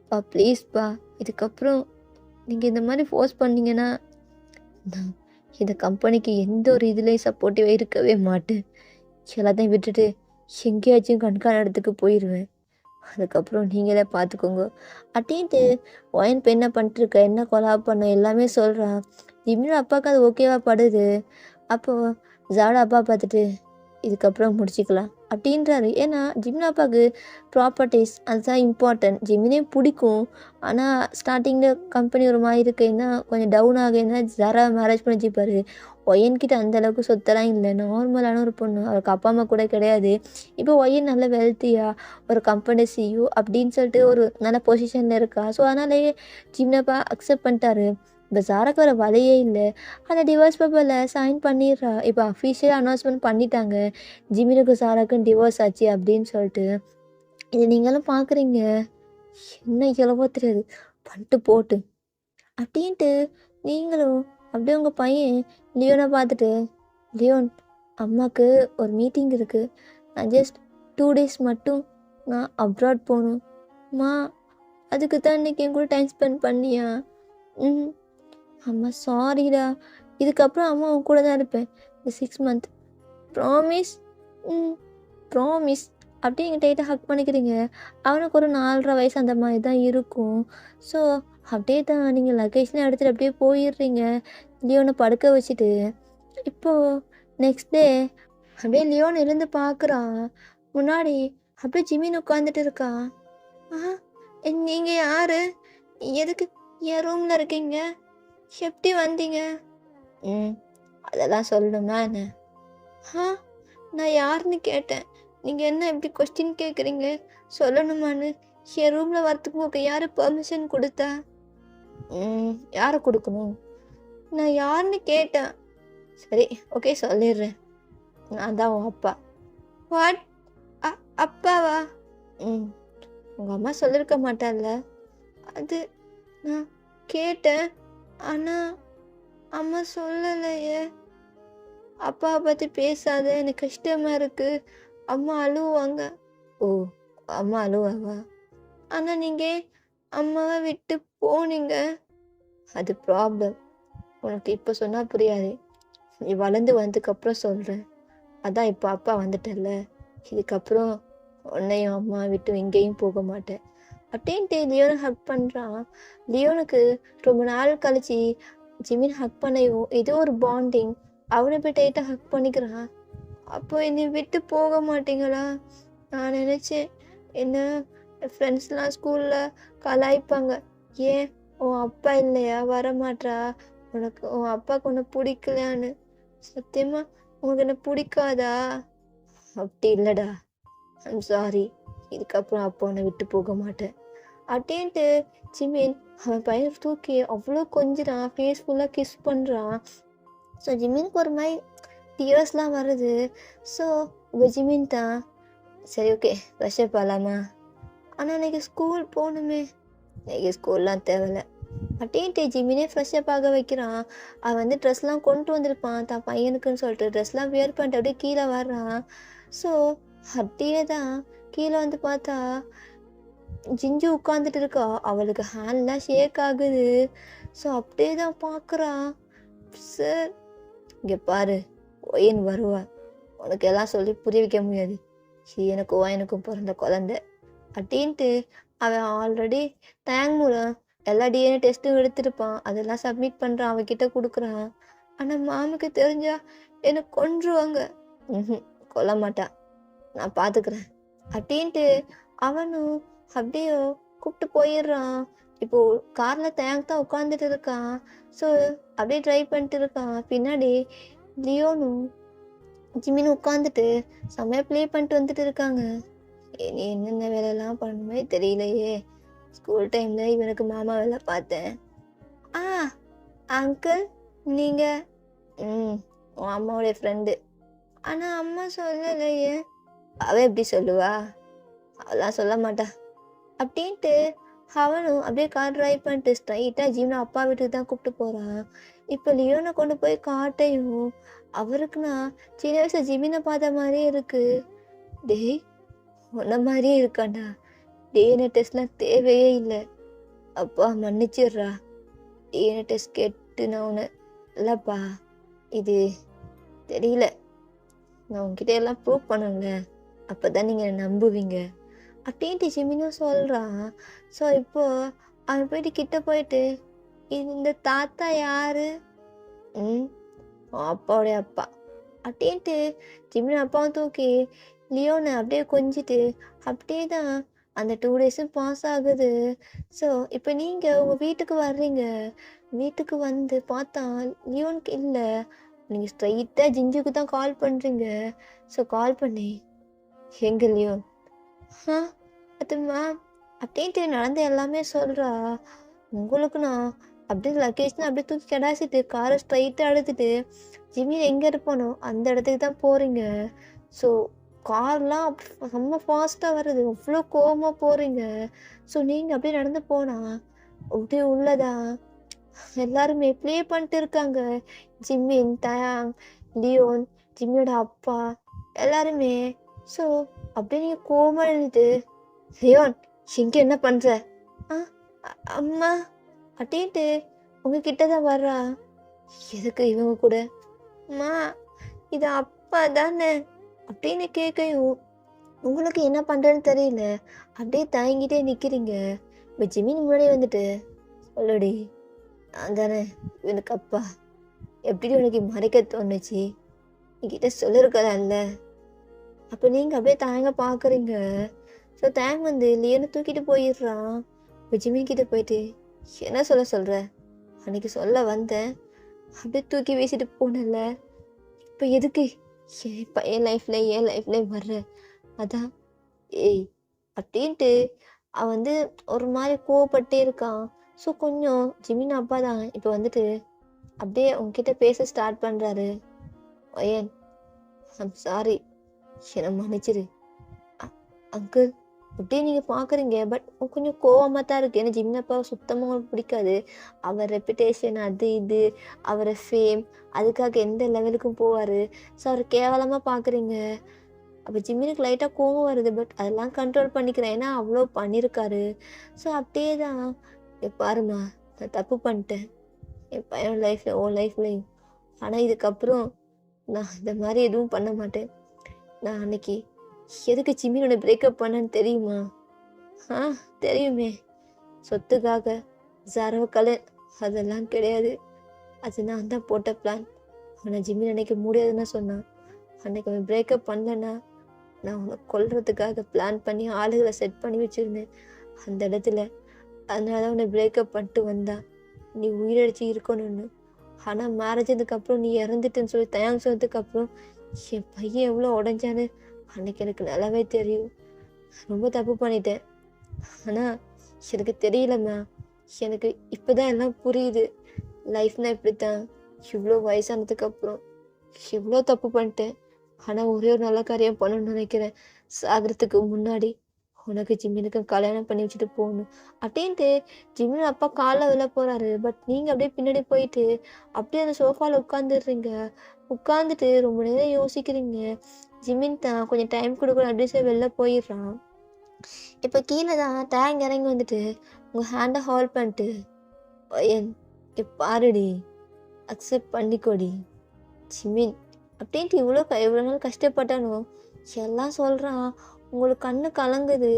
பா, ப்ளீஸ்ப்பா, இதுக்கப்புறம் நீங்கள் இந்த மாதிரி ஃபோர்ஸ் பண்ணிங்கன்னா நான் இந்த கம்பெனிக்கு எந்த ஒரு இதுலேயும் சப்போர்ட்டிவாக இருக்கவே மாட்டேன். எல்லாத்தையும் விட்டுட்டு எங்கேயாச்சும் கண்காண இடத்துக்கு போயிடுவேன், அதுக்கப்புறம் நீங்களே பார்த்துக்கோங்க அப்படின்ட்டு ஒயன் இப்போ என்ன பண்ணிட்டுருக்க, என்ன கொலாப் பண்ண எல்லாமே சொல்கிறான். ஜிம்மினோட அப்பாவுக்கு அது ஓகேவா படுது. அப்போது ஜாரோட அப்பா பார்த்துட்டு, இதுக்கப்புறம் முடிச்சிக்கலாம் அப்படின்றாரு. ஏன்னா ஜிம்மினோட அப்பாவுக்கு ப்ராப்பர்ட்டிஸ் அதுதான் இம்பார்ட்டன்ட். ஜிம்மினையும் பிடிக்கும், ஆனால் ஸ்டார்டிங்கில் கம்பெனி ஒரு மாதிரி இருக்குன்னா கொஞ்சம் டவுன் ஆகுன்னா ஜாரா மேரேஜ் பண்ணி வச்சுப்பாரு. ஒயன்கிட்ட அந்தளவுக்கு சொத்தெல்லாம் இல்லை, நார்மலான ஒரு பொண்ணு, அவருக்கு அப்பா அம்மா கூட கிடையாது. இப்போ ஒயன் நல்ல வெல்த்தியாக ஒரு கம்பெனி சிஇஓ அப்படின்னு சொல்லிட்டு ஒரு நல்ல பொசிஷனில் இருக்கா. ஸோ அதனாலேயே ஜிம்னப்பா அக்செப்ட் பண்ணிட்டாரு. இப்போ ஜாராக்கு வர வழியே இல்லை, அந்த டிவோர்ஸ் பேப்பரில் சைன் பண்ணிடுறா. இப்போ அஃபீஷியலாக அனௌன்ஸ்மெண்ட் பண்ணிட்டாங்க, ஜிமினுக்கு ஜாராக்கும் டிவோர்ஸ் ஆச்சு அப்படின்னு சொல்லிட்டு. இது நீங்களும் பார்க்குறீங்க, என்ன எவ்வளவோ தெரியாது, பண்ணிட்டு போட்டு அப்படின்ட்டு நீங்களும் அப்படியே உங்கள் பையன் லியோனை பார்த்துட்டு, லியோன் அம்மாவுக்கு ஒரு மீட்டிங் இருக்குது, நான் ஜஸ்ட் 2 days மட்டும் நான் அப்ராட் போகணும் மா, அதுக்கு தான் இன்றைக்கி என் கூட டைம் ஸ்பெண்ட் பண்ணியா? அம்மா சாரிடா, இதுக்கப்புறம் அம்மா உன் கூட தான் இருப்பேன் இந்த 6 month, ப்ராமிஸ்? ப்ராமிஸ் அப்படியே எங்கள் டைட்டாக ஹக் பண்ணிக்கிறீங்க. அவனுக்கு ஒரு 4 1/2 வயசு அந்த மாதிரி தான் இருக்கும். ஸோ அப்படியே தான் நீங்கள் லக்கேஜ்லாம் எடுத்துகிட்டு அப்படியே போயிடுறீங்க. லியோனை படுக்க வச்சுட்டு. இப்போது நெக்ஸ்ட் டே அப்படியே லியோன் எழுந்து பார்க்குறான். முன்னாடி அப்படியே ஜிமின் உட்காந்துட்டு இருக்கான். ஆ நீங்கள் யார்? எதுக்கு என் ரூமில் இருக்கீங்க? எப்படி வந்தீங்க? ம் அதெல்லாம் சொல்லணுமா என்ன? ஆ நான் யாருன்னு கேட்டேன். நீங்கள் என்ன இப்படி கொஸ்டின் கேட்குறீங்க? சொல்லணுமான்னு? என் ரூமில் வரத்துக்கு உங்களுக்கு யார் பெர்மிஷன் கொடுத்தா? யாரை கொடுக்கணும்? நான் யாருன்னு கேட்டேன். சரி ஓகே சொல்லிடுறேன். நான் தான் உன் அப்பா. வாட்? அப்பாவா? உங்கள் அம்மா சொல்லியிருக்க மாட்டாள்ல? அது நான் கேட்டேன். ஆனால் அம்மா சொல்லலையே. அப்பாவை பற்றி பேசாத, எனக்கு கஷ்டமாக இருக்குது. அம்மா அழுவாங்க. ஓ அம்மா அழுவாவா? ஆனால் நீங்கள் அம்மாவை விட்டு போனீங்க. அது ப்ராப்ளம். உனக்கு இப்போ சொன்னால் புரியாது. நீ வளர்ந்து வந்ததுக்கப்புறம் சொல்கிறேன். அதான் இப்போ அப்பா வந்துட்டல, இதுக்கப்புறம் உன்னையும் அம்மா விட்டு எங்கேயும் போக மாட்டேன் அப்படின்ட்டு லியோனை ஹக் பண்ணுறான். லியோனுக்கு ரொம்ப நாள் கழிச்சு ஜிமின் ஹக் பண்ணையும் ஏதோ ஒரு பாண்டிங். அவனை போய் டைட்டாக ஹக் பண்ணிக்கிறான். அப்போ என்னை விட்டு போக மாட்டீங்களா? நான் நினச்சேன் என்ன ஃப்ரெண்ட்ஸ்லாம் ஸ்கூலில் கலாய்ப்பாங்க. ஏன் உன் அப்பா இல்லையா, வரமாட்டா, உனக்கு உன் அப்பாவுக்கு உன்னை பிடிக்கலையான்னு. சத்தியமா உனக்கு என்ன பிடிக்காதா? அப்படி இல்லைடா, ஐம் சாரி. இதுக்கப்புறம் அப்பா உன்னை விட்டு போக மாட்டேன் அப்படின்ட்டு ஜிமின் அவன் பையனை தூக்கி அவ்வளோ கொஞ்சிறான். ஃபேஸ் ஃபுல்லாக கிஸ் பண்ணுறான். ஸோ ஜிமினுக்கு ஒரு மாதிரி டியர்ஸ்லாம் வருது. ஸோ உங்கள் ஜிமின் தான் சரி ஓகே ஃப்ரெஷ்அப் ஆகலாமா? ஆனால் இன்னைக்கு ஸ்கூல் போகணுமே. இன்னைக்கு ஸ்கூல்லாம் தேவையில்லை அப்படின்ட்டு ஜிமினே ஃப்ரெஷ்அப் ஆக வைக்கிறான். அவன் வந்து ட்ரெஸ்லாம் கொண்டு வந்திருப்பான் தான் பையனுக்குன்னு சொல்லிட்டு. ட்ரெஸ்லாம் வியர் பண்ணிட்டு அப்படியே கீழே வர்றான். ஸோ அப்படியே தான் கீழே வந்து பார்த்தா ஜிஞ்சு உட்காந்துட்டு இருக்கா. அவளுக்கு ஹேண்ட்லாம் ஷேக் ஆகுது. ஸோ அப்படியே தான் பார்க்குறான். சார் இங்கே பாரு, ஒயன் வருவா, உனக்கு எல்லாம் சொல்லி புரிய வைக்க முடியாது. இது எனக்கு ஒயனுக்கும் பிறந்த குழந்தை அப்படின்ட்டு அவன் ஆல்ரெடி டேங் மூலம் எல்லா டிஎன்ஏ டெஸ்ட்டும் எடுத்திருப்பான். அதெல்லாம் சப்மிட் பண்ணுறான், அவன்கிட்ட கொடுக்குறான். ஆனால் மாமுக்கு தெரிஞ்சா எனக்கு கொன்றுவாங்க. கொல்ல மாட்டான், நான் பார்த்துக்கிறேன் அப்படின்ட்டு அவனும் அப்படியே கூப்பிட்டு போயிடுறான். இப்போ காரில் தேங்க் தான் உட்காந்துட்டு இருக்கான். ஸோ அப்படியே ட்ரை பண்ணிட்டு இருக்கான். பின்னாடி லியோனும் ஜிமினும் உட்காந்துட்டு செம்மையாக ப்ளே பண்ணிட்டு வந்துட்டு இருக்காங்க. நீ என்னென்ன வேலையெல்லாம் பண்ணுமே தெரியலையே. ஸ்கூல் டைமில் இவனுக்கு மாமா வேலை பார்த்தேன். அங்கிள் நீங்கள் உன் அம்மாவுடைய ஃப்ரெண்டு. ஆனால் அம்மா சொல்லலையே. அவள் எப்படி சொல்லுவா? அவெல்லாம் சொல்ல மாட்டா அப்படின்ட்டு அவனும் அப்படியே கார் ட்ரைவ் பண்ணிட்டு ஸ்ட்ரைட்டாக ஜிம்னா அப்பா வீட்டுக்கு தான் கூப்பிட்டு போகிறான். இப்போ லியோனை கொண்டு போய் காட்டையும் அவருக்குன்னா சின்ன வயசு ஜிமினை பார்த்த மாதிரியே இருக்கு. டேய் உன்ன மாதிரியே இருக்காண்டா. டிஎன்ஏ டெஸ்ட்லாம் தேவையே இல்லை. அப்பா மன்னிச்சிடுறா. டிஎன்ஏ டெஸ்ட் கேட்டு நான் உன்னை இல்லைப்பா, இது தெரியல, நான் உங்ககிட்ட எல்லாம் ப்ரூவ் பண்ணல, அப்போ தான் நீங்கள் நம்புவீங்க அப்படின்ட்டு ஜிமினும் சொல்கிறான். ஸோ இப்போது அவன் போயிட்டு கிட்ட போயிட்டு இந்த தாத்தா யாரு? அப்பாவுடைய அப்பா அப்படின்ட்டு ஜிமின் அப்பாவும் தூக்கி லியோனை அப்படியே கொஞ்சிட்டு அப்படியே தான் அந்த 2 டேஸும் பாஸ் ஆகுது. ஸோ இப்போ நீங்கள் உங்கள் வீட்டுக்கு வர்றீங்க. வீட்டுக்கு வந்து பார்த்தா லியோனுக்கு இல்லை. நீங்கள் ஸ்ட்ரைட்டாக ஜிஞ்சுக்கு தான் கால் பண்ணுறீங்க. ஸோ கால் பண்ணி எங்கே லியோன்? அது மேம் அப்படின்ட்டு நடந்து எல்லாமே சொல்கிறா. உங்களுக்கு நான் அப்படியே லக்கேஜ்னா அப்படியே தூக்கி கிடாசிட்டு காரை ஸ்ட்ரைட்டாக எடுத்துட்டு ஜிமின் எங்கே இருப்பானோ அந்த இடத்துக்கு தான் போகிறீங்க. ஸோ கார்லாம் ரொம்ப ஃபாஸ்ட்டாக வருது, அவ்வளோ கோவமாக போகிறீங்க. ஸோ நீங்கள் அப்படியே நடந்து போனால் அப்படியே உள்ளதா எல்லாருமே ப்ளே பண்ணிட்டு இருக்காங்க. ஜிமின், தயாங், லியோன், ஜிம்மியோட அப்பா எல்லாருமே. ஸோ அப்படியே நீங்கள் கோவமாக நின்றுட்டு லியோன் இங்கே என்ன பண்ணுற? அம்மா அப்படின்ட்டு உங்ககிட்ட தான் வர்றா. எதுக்கு இவங்க கூட? அம்மா இது அப்பா தானே அப்படின்னு கேட்கையும் உங்களுக்கு என்ன பண்ணுறேன்னு தெரியல. அப்படியே தயங்கிட்டே நிற்கிறீங்க. இப்போ ஜிமின் முன்னாடியே வந்துட்டு, சொல்லுடி, நான் தானே இவனுக்கு அப்பா. எப்படி உனக்கு மறைக்க தோணுச்சு? என்கிட்ட சொல்லிருக்கலாம்ல. அப்போ நீங்கள் அப்படியே தயங்க பார்க்குறீங்க. ஸோ தேங் வந்து லியோனை தூக்கிட்டு போயிடுறான். இப்போ ஜிமின் கிட்ட போயிட்டு, என்ன சொல்கிற? அன்னைக்கு சொல்ல வந்தேன், அப்படியே தூக்கி வீசிட்டு போனல. இப்போ எதுக்கு என் பையன் லைஃப்ல வர்ற? அதான் ஏய் அப்படின்ட்டு அவன் வந்து ஒரு மாதிரி கோவப்பட்டே இருக்கான். ஸோ கொஞ்சம் ஜிமின் அப்பா தான் இப்போ வந்துட்டு அப்படியே உங்ககிட்ட பேச ஸ்டார்ட் பண்ணுறாரு. ஒயன், ஐம் சாரி, என்னை மன்னிச்சிரு அங்கிள். அப்படியே நீங்கள் பார்க்குறீங்க. பட் கொஞ்சம் கோவமாக தான் இருக்குது. ஏன்னா ஜிமின் அப்பா சுத்தமாக உங்களுக்கு பிடிக்காது. அவர் ரெப்புடேஷன் அது இது, அவரை ஃபேம், அதுக்காக எந்த லெவலுக்கும் போவார். ஸோ அவர் கேவலமாக பார்க்குறீங்க. அப்போ ஜிம்மினுக்கு லைட்டாக கோவம் வருது. பட் அதெல்லாம் கண்ட்ரோல் பண்ணிக்கிறேன். ஏன்னா அவ்வளோ பண்ணியிருக்காரு. ஸோ அப்படியே தான் பாருமா, நான் தப்பு பண்ணிட்டேன் என் பையன் லைஃப்பில், உன் லைஃப்லையும். ஆனால் இதுக்கப்புறம் நான் இந்த மாதிரி எதுவும் பண்ண மாட்டேன். நான் அன்னைக்கு எதுக்கு ஜிம்மினோட பிரேக்கப் பண்ணேன்னு தெரியுமா? தெரியுமே. சொத்துக்காக, ஜாரவ அதெல்லாம் கிடையாது. அது நான் தான் போட்ட பிளான். ஆனால் ஜிம்மின் அன்னைக்கு முடியாதுன்னு சொன்னான். அன்னைக்கு அவன் பிரேக்கப் பண்ணலன்னா நான் உன்னை கொல்றதுக்காக பிளான் பண்ணி ஆளுகளை செட் பண்ணி வச்சுருந்தேன் அந்த இடத்துல. அதனால தான் உன்னை பிரேக்கப் பண்ணிட்டு வந்தான், நீ உயிரடிச்சு இருக்கணும்னு. ஆனால் மேரேஜதுக்கப்புறம் நீ இறந்துட்டுன்னு சொல்லி தயாங்க சொன்னதுக்கப்புறம் என் பையன் எவ்வளோ உடஞ்சான்னு அன்னைக்கு எனக்கு நல்லாவே தெரியும். ரொம்ப தப்பு பண்ணிட்டேன். ஆனால் எனக்கு தெரியலம்மா. எனக்கு இப்போ தான் எல்லாம் புரியுது. லைஃப்னா இப்படித்தான். இவ்வளோ வயசானதுக்கப்புறம் இவ்வளோ தப்பு பண்ணிட்டேன். ஆனால் ஒரே ஒரு நல்ல காரியம் பண்ணணும்னு நினைக்கிறேன். சாகிறதுக்கு முன்னாடி உனக்கு ஜிம்மினுக்கு கல்யாணம் பண்ணி வச்சுட்டு போகணும் அப்படின்ட்டு ஜிம்மின் அப்பா காலில் விழ போகிறாரு. பட் நீங்கள் அப்படியே பின்னாடி போயிட்டு அப்படியே அந்த சோஃபாவில் உட்காந்துடுறீங்க. உட்காந்துட்டு ரொம்ப நேரம் யோசிக்கிறீங்க. ஜிம்மின் தான் கொஞ்சம் டைம் கொடுக்கணும் அப்படின்னு வெளில போயிடுறான். இப்போ கீழே தான் டேங் இறங்கி வந்துட்டு உங்கள் ஹேண்டை ஹோல்ட் பண்ணிட்டு, என் பாருடி, அக்செப்ட் பண்ணிக்கோடி ஜிமின் அப்படின்ட்டு இவ்வளோ நாள் கஷ்டப்பட்டானோ எல்லாம் சொல்கிறான். உங்களுக்கு கண்ணு கலங்குது.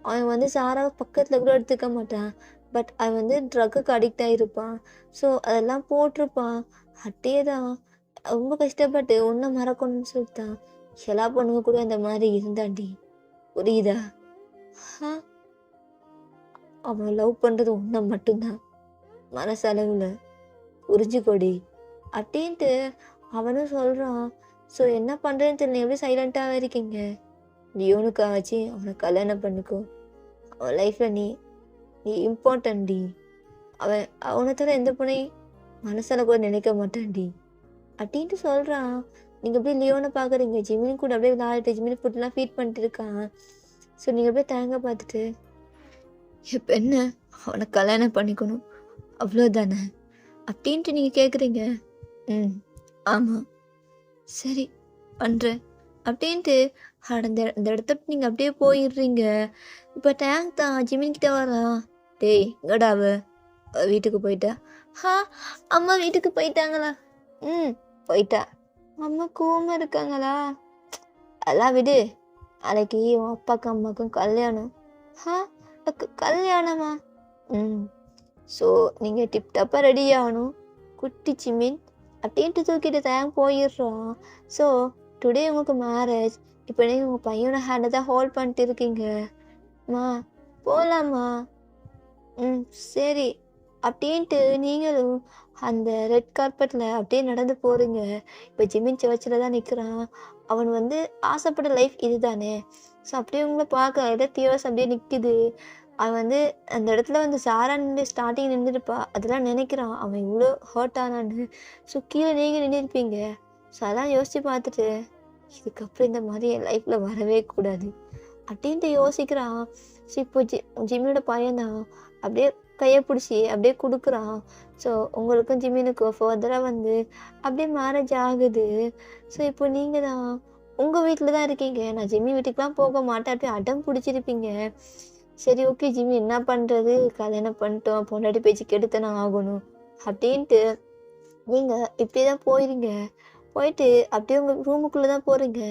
அவன் வந்து சாராவை பக்கத்தில் கூட எடுத்துக்க மாட்டான். பட் அவன் வந்து ட்ரக்குக்கு அடிக்ட் ஆகிருப்பான். ஸோ அதெல்லாம் போட்டிருப்பான். அப்படியே தான் ரொம்ப கஷ்டப்பட்டு உன்னை மறக்கணும்னு சொல்லிட்டான். எல்லா பொண்ணுங்க கூட இந்த மாதிரி இருந்தாண்டி, புரியுதா? அவன் லவ் பண்ணுறது உன்னை மட்டும்தான், மனசளவில் புரிஞ்சுக்கொடி அப்படின்ட்டு அவனும் சொல்கிறான். ஸோ என்ன பண்ணுறேன்னு தெரியல, எப்படி சைலண்ட்டாகவே இருக்கீங்க? லியோனுக்காச்சு அவனை கல்யாணம் பண்ணிக்கோ. அவன் லைஃப்பில் நீ இம்பார்ட்டன்டி. அவனை தவிர எந்த பொண்ணையும் மனசால கூட நினைக்க மாட்டான்டி அப்படின்ட்டு சொல்கிறான். நீங்கள் அப்படியே லியோனை பார்க்குறீங்க. ஜிமின் கூட அப்படியே விளையாடிட்டு ஜிமின் ஃபுட்லாம் ஃபீட் பண்ணிட்டு இருக்கான். ஸோ நீங்கள் அப்படியே தேங்க பார்த்துட்டு, இப்போ என்ன, அவனை கல்யாணம் பண்ணிக்கணும் அவ்வளோதானே அப்படின்ட்டு நீங்கள் கேட்குறீங்க. ஆமாம், சரி பண்ணுறேன் அப்படின்ட்டு அந்த இடத்த நீங்கள் அப்படியே போயிடுறீங்க. இப்போ டேங்க் தான் ஜிமின் கிட்ட வரான். டேய் எங்கடாவ? வீட்டுக்கு போயிட்டா? அம்மா வீட்டுக்கு போயிட்டாங்களா? போயிட்டா. அம்மா கோவமாக இருக்காங்களா? அதெல்லாம் விடு. நாளைக்கு உன் அப்பாக்கும் அம்மாக்கும் கல்யாணம். கல்யாணமா? ஸோ நீங்கள் டிப்டாப்பாக ரெடி ஆகணும் குட்டி ஜிமின் அப்படின்ட்டு தூக்கிட்டு தான் போயிடுறோம். ஸோ டுடே உங்களுக்கு மேரேஜ். இப்போ நீங்கள் உங்கள் பையனோட ஹேண்டை தான் ஹோல்ட் பண்ணிட்டு இருக்கீங்க. மா போகலாமா? சரி அப்படின்ட்டு நீங்களும் அந்த ரெட் கார்பெட்டில் அப்படியே நடந்து போகிறீங்க. இப்போ ஜிமின் சர்ச்சில் தான் நிற்கிறான். அவன் வந்து ஆசைப்பட்ட லைஃப் இது தானே. ஸோ அப்படியே உங்களை பார்க்க இட தியர்ஸ் அப்படியே நிற்குது. அவன் வந்து அந்த இடத்துல வந்து சாரா நின்று ஸ்டார்டிங் நின்றுருப்பா. அதெல்லாம் நினைக்கிறான் அவன் இவ்வளோ ஹர்ட் ஆனான்னு. ஸோ கீழே நீங்கள் நின்றுருப்பீங்க. ஸோ அதெல்லாம் யோசித்து பார்த்துட்டு இதுக்கப்புறம் இந்த மாதிரி என் லைஃப்பில் வரவே கூடாது அப்படின்ட்டு யோசிக்கிறான். ஸோ இப்போ ஜிம்மியோட பையன்தான் அப்படியே கையை பிடிச்சி அப்படியே கொடுக்குறான். ஸோ உங்களுக்கும் ஜிம்மினுக்கும் ஃபர்தராக வந்து அப்படியே மேரேஜ் ஆகுது. ஸோ இப்போ நீங்கள் தான் உங்கள் வீட்டில் தான் இருக்கீங்க. நான் ஜிம்மி வீட்டுக்கெலாம் போக மாட்டேன் அப்படியே அடம் பிடிச்சிருப்பீங்க. சரி ஓகே ஜிம்மி என்ன பண்ணுறது, கல்யாணம் பண்ணிட்டோம், பொண்டாட்டி பேச்சு கெடுத்தானே ஆகணும் அப்படின்ட்டு நீங்கள் இப்படி தான் போயிடுங்க. போயிட்டு அப்படியே உங்கள் ரூமுக்குள்ளே தான் போகிறீங்க.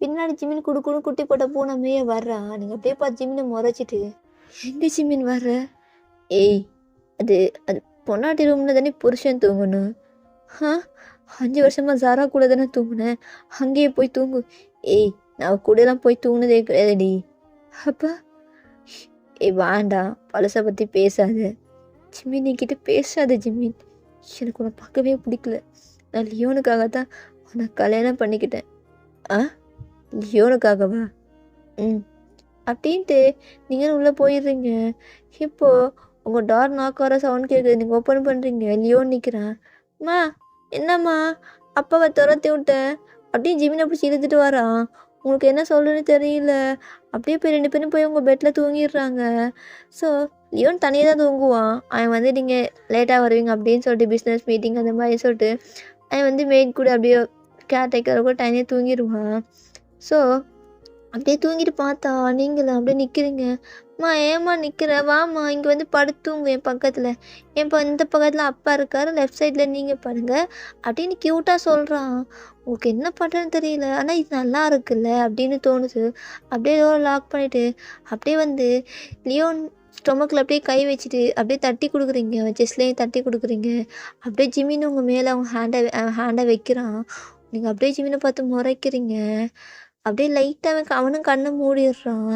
பின்னாடி ஜிமின் குடுக்குன்னு குட்டி போட்ட பூனை மேய வர்றா. நீங்கள் அப்படியே பார்த்து ஜிமினை முறைச்சிட்டு, எங்கே ஜிமின் வர்ற? ஏய், அது அது பொண்டாட்டி ரூமில் தானே புருஷன் தூங்கணும். ஆ 5 வருஷமா ஜாரா கூட தானே தூங்குனேன். அங்கேயே போய் தூங்கு. ஏய், நான் கூடலாம் போய் தூங்குனதே கிடையாதுடி. அப்பா ஏய் வேண்டாம், பழசை பற்றி பேசாத. ஜிமின் என்கிட்ட பேசாத ஜிமின். எனக்கு உன்னை பார்க்கவே பிடிக்கல. நான் லியோனுக்காக தான் உன்னை கல்யாணம் பண்ணிக்கிட்டேன். ஆ லியோனுக்காகவா? ம் அப்படின்ட்டு நீங்கள் உள்ளே போயிடுறீங்க. இப்போ உங்கள் டோர் நாக் வர சவுண்ட் கேட்குது. நீங்கள் ஓப்பன் பண்ணுறீங்க. லியோன் நிற்கிறான். அம்மா என்னம்மா, அப்பாவை துரத்தி விட்டேன் அப்படின்னு ஜிமினை பிடிச்சி இழுத்துட்டு வரான். உங்களுக்கு என்ன சொல்கிறேன்னு தெரியல. அப்படியே போய் 2 பேரும் போய் உங்கள் பெட்டில் தூங்கிடுறாங்க. ஸோ லியோன் தனியாக தான் தூங்குவான். அவன் வந்து நீங்கள் லேட்டாக வருவீங்க அப்படின்னு சொல்லிட்டு பிஸ்னஸ் மீட்டிங் அந்த மாதிரி சொல்லிட்டு அவன் வந்து மெய்ட் கூட அப்படியே கேர்டேக்கர் கூட தனியாக தூங்கிடுவான். ஸோ அப்படியே தூங்கிட்டு பார்த்தா நீங்களும் அப்படியே நிற்கிறீங்க. அம்மா ஏம்மா நிற்கிற, வாம்மா இங்கே வந்து படுத்துங்க என் பக்கத்தில். இந்த பக்கத்தில் அப்பா இருக்கார், லெஃப்ட் சைடில் நீங்கள் பாருங்க அப்படின்னு க்யூட்டாக சொல்கிறான். உங்களுக்கு என்ன பண்ணுறதுன்னு தெரியல, ஆனால் இது நல்லா இருக்குல்ல அப்படின்னு தோணுது. அப்படியே டோரை லாக் பண்ணிவிட்டு அப்படியே வந்து லியோன் ஸ்டொமக்கில் அப்படியே கை வச்சுட்டு அப்படியே தட்டி கொடுக்குறீங்க. செஸ்ட்லேயும் தட்டி கொடுக்குறீங்க. அப்படியே ஜிமின்னு உங்கள் மேலே அவங்க ஹேண்டை வைக்கிறான். நீங்கள் அப்படியே ஜிமினை பார்த்து முறைக்கிறீங்க. அப்படியே லைட்டாக அவனும் கண்ணை மூடிடுறான்.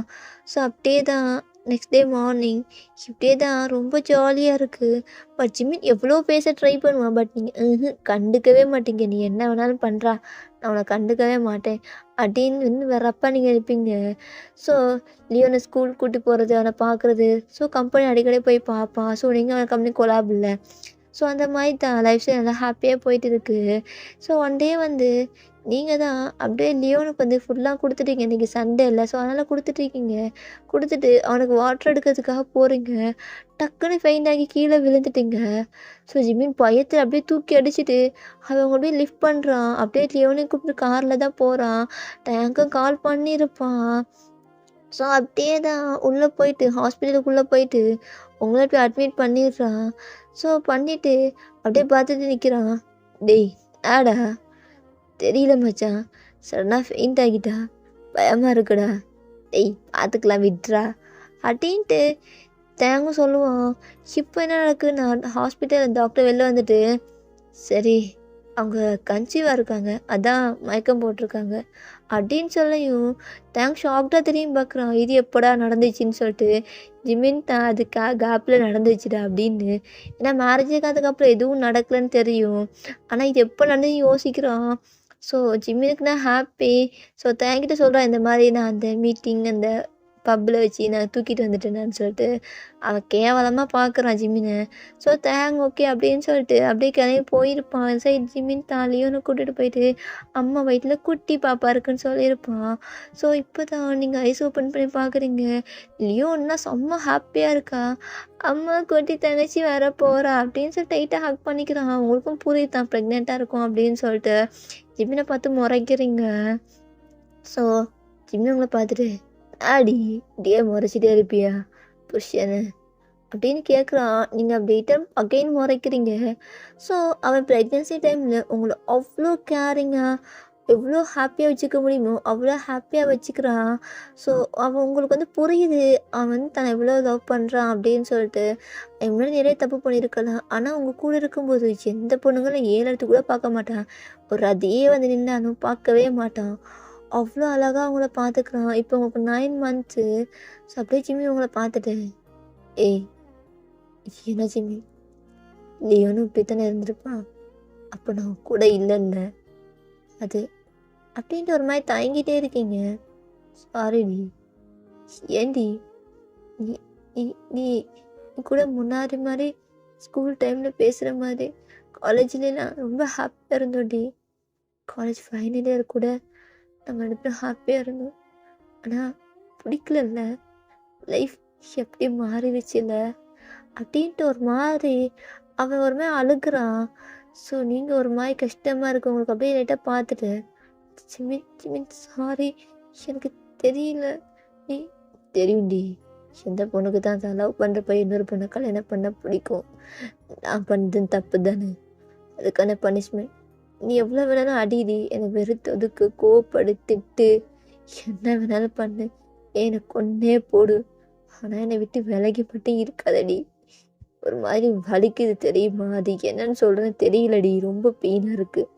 ஸோ அப்படியே தான் நெக்ஸ்ட் டே மார்னிங் இப்படியே தான் ரொம்ப ஜாலியாக இருக்குது. பட் ஜிமின் எவ்வளோ பேச ட்ரை பண்ணுவான். பட் நீங்கள் கண்டுக்கவே மாட்டீங்க. நீ என்ன வேணாலும் பண்ணுறா, நான் அவனை கண்டுக்கவே மாட்டேன் அப்படின்னு வந்து வரப்பா நீங்கள் இருப்பீங்க. ஸோ லியோனை ஸ்கூல் கூட்டி போகிறது, அவனை பார்க்குறது, ஸோ கம்பெனி அடிக்கடி போய் பார்ப்பான். ஸோ நீங்கள் அவன் கம்பெனி கொலாப் இல்லை. ஸோ அந்த மாதிரி தான் லைஃப் ஸ்டைல் நல்லா ஹாப்பியாக போயிட்டு இருக்குது. ஸோ ஒன் டே வந்து நீங்கள் தான் அப்படியே லியோனுக்கு வந்து ஃபுல்லாக கொடுத்துட்டீங்க. இன்றைக்கி சண்டே இல்லை, ஸோ அதனால் கொடுத்துட்ருக்கீங்க. கொடுத்துட்டு அவனுக்கு வாட்டர் எடுக்கிறதுக்காக போகிறீங்க. டக்குன்னு ஃபெயிண்ட் ஆகி கீழே விழுந்துட்டீங்க. ஸோ ஜிமின் பயத்தில் அப்படியே தூக்கி அடிச்சுட்டு அவன் அப்படியே லிஃப்ட் பண்ணுறான். அப்படியே லியோனை கூப்பிட்டு காரில் தான் போகிறான். டேங்க்கும் கால் பண்ணியிருப்பான். ஸோ அப்படியே தான் உள்ளே போயிட்டு ஹாஸ்பிட்டலுக்குள்ளே போயிட்டு உங்களை போய் அட்மிட் பண்ணிடுறான். ஸோ பண்ணிவிட்டு அப்படியே பார்த்துட்டு நிற்கிறான். டேய் ஆடா தெரியல மச்சான், சடனாக ஃபெயிண்ட் ஆகிட்டா, பயமாக இருக்குடா, டேய் பார்த்துக்கலாம் விட்றா அப்படின்ட்டு தேங்கும் சொல்லுவான். இப்போ என்ன நடக்குது, நான் ஹாஸ்பிட்டல் டாக்டர் வெளில வந்துட்டு சரி அவங்க கன்சீவாக இருக்காங்க, அதான் மயக்கம் போட்டிருக்காங்க அப்படின்னு சொல்லியும் தேங்க் ஷாக்டாக திரும்பி பார்க்குறான். இது எப்படா நடந்துச்சுன்னு சொல்லிட்டு ஜிமின் தான் அது கேப்பில் நடந்துச்சுடா அப்படின்னு. ஏன்னா மேரேஜுக்கு அதுக்கப்புறம் எதுவும் நடக்கலைன்னு தெரியும். ஆனால் இது எப்போ நடந்து யோசிக்கிறான். ஸோ ஜிம்மினுக்கு நான் ஹாப்பி. ஸோ தேங்கிட்ட சொல்கிறான், இந்த மாதிரி நான் அந்த மீட்டிங் அந்த பப்பில் வச்சு நான் தூக்கிட்டு வந்துட்டேன்னு சொல்லிட்டு அவன் கேவலமாக பார்க்குறான் ஜிம்மினை. ஸோ ஓகே அப்படின்னு சொல்லிட்டு அப்படியே கிளம்பி போயிருப்பான். சைட் ஜிம்மின் தான் லியோனை கூட்டிகிட்டு போயிட்டு அம்மா வயிற்றில் குட்டி பாப்பா இருக்குன்னு சொல்லியிருப்பான். ஸோ இப்போ தான் நீங்கள் ஐஸ் ஓப்பன் பண்ணி பார்க்குறீங்க. லியோன்னா செம்ம ஹாப்பியாக இருக்கா. அம்மா குட்டி தங்கச்சி வர போகிறா அப்படின்னு சொல்லி டைட்டாக ஹக் பண்ணிக்கிறான். அவங்களுக்கும் புரியுது தான் ப்ரெக்னெண்ட்டாக இருக்கும் அப்படின்னு சொல்லிட்டு ஜிம்மினை பார்த்து முறைக்கிறீங்க. ஸோ ஜிம்மி உங்களை பார்த்துட்டு ஆடி இப்படியே முறைச்சிட்டே இருப்பியா புருஷனை அப்படின்னு கேட்குறான். நீங்கள் அப்படின்ட்டு அகைன் முறைக்கிறீங்க. ஸோ அவன் ப்ரெக்னென்சி டைமில் உங்களை அவ்வளோ கேரிங்காக எவ்வளோ ஹாப்பியாக வச்சுக்க முடியுமோ அவ்வளோ ஹாப்பியாக வச்சுக்கிறான். ஸோ அவன் உங்களுக்கு வந்து புரியுது அவன் வந்து தன்னை எவ்வளோ லவ் பண்ணுறான் அப்படின்னு சொல்லிட்டு. முன்னாடி நிறைய தப்பு பண்ணியிருக்கலாம், ஆனால் உங்கள் கூட இருக்கும்போது எந்த பொண்ணுங்களும் 7 இடத்து கூட பார்க்க மாட்டான். ஒரு அதையே வந்து நின்னாலும் பார்க்கவே மாட்டான். அவ்வளோ அழகாக அவங்கள பார்த்துக்குறான். இப்போ உங்களுக்கு 9 மந்த்ஸு. ஸோ அப்படியே ஜிம்மி உங்களை பார்த்துட்டு ஏய் என்ன ஜிம்மி, லியோனும் இப்படி தானே இருந்திருப்பான், அப்போ நான் கூட இல்லைல்ல அது அப்படின்ட்டு ஒரு மாதிரி தயங்கிட்டே இருக்கீங்க. சாரிடி, ஏண்டி நீ நீ நீ கூட முன்னாடி மாதிரி ஸ்கூல் டைமில் பேசுகிற மாதிரி காலேஜ்லாம் ரொம்ப ஹாப்பியாக இருந்தோடி. காலேஜ் ஃபைனல் இயர் கூட நம்ம 2 பேரும் ஹாப்பியாக இருந்தோம். ஆனால் பிடிக்கலல்ல, லைஃப் எப்படி மாறிடுச்சுல்ல அப்படின்ட்டு ஒரு மாதிரி அவன் ஒரு மாதிரி அழுகுறான். ஸோ நீங்கள் ஒரு மாதிரி கஷ்டமாக இருக்கு உங்களுக்கு. அப்படியே லைட்டாக பார்த்துட்டு ஜிமின் ஜிமின் சாரி, எனக்கு தெரியல. நீ தெரியும்டி, எந்த பொண்ணுக்கு தான் லவ் பண்ணுறப்ப இன்னொரு பொண்ணை கல்யாணம் பண்ண பிடிக்கும். நான் பண்ணுறது தப்பு தானே, அதுக்கான பனிஷ்மெண்ட் நீ எவ்வளோ வேணாலும் அடிடி, என்னை வெறுத்து ஒதுக்கு கோவப்படு திட்டு என்ன வேணாலும் பண்ணு, என்னை கொன்னே போடு, ஆனால் என்னை விட்டு விலகி மட்டும் இருக்காதடி. ஒரு மாதிரி வலிக்குது தெரியுமா? அது என்னன்னு சொல்கிறேன்னு தெரியலடி. ரொம்ப பெயினாக இருக்குது.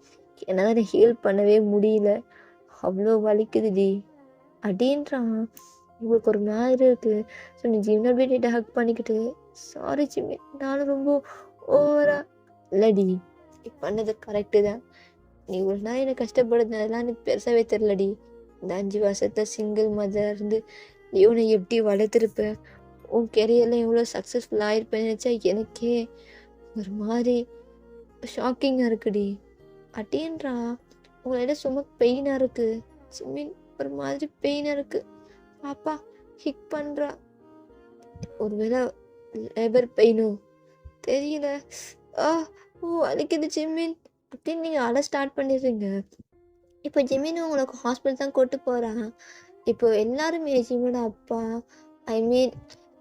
என்னால் அதை ஹீல் பண்ணவே முடியல. அவ்வளோ வலிக்குதுடி அப்படின்றான். இவங்களுக்கு ஒரு மாதிரி இருக்குது. ஸோ நீ ஜிம்னா போயிட்டு ஹக் பண்ணிக்கிட்டு, சாரி ஜிம்மி, நானும் ரொம்ப ஓவரா இல்லடி, நீ பண்ணது கரெக்டு தான். நீ ஒரு நாள் என்னை கஷ்டப்படுறதுனாலாம் எனக்கு பெருசாகவே தெரிலடி. இந்த 5 வருஷத்துல சிங்கிள் மதர் இருந்து லியோனை எப்படி வளர்த்துருப்ப, உன் கெரியரில் எவ்வளோ சக்ஸஸ்ஃபுல் ஆகிருப்பேன்னு நினச்சா எனக்கே ஒரு மாதிரி ஷாக்கிங்காக இருக்குடி அப்படின்றா. உங்களோட சும்மா பெயினாக இருக்குது ஜிம்மின், ஒரு மாதிரி பெயினாக இருக்குது. பாப்பா ஹிக் பண்ணுறா. ஒருவேளை லேபர் பெயினோ தெரியல. ஆ ஓ வலிக்குது ஜிம்மின் அப்படின்னு நீங்கள் அழ ஸ்டார்ட் பண்ணிடுறீங்க. இப்போ ஜிம்மின் உங்களுக்கு ஹாஸ்பிட்டல் தான் கூட்டு போகிறான். இப்போ எல்லாருமே ஜிம்மோட அப்பா, ஐ மீன்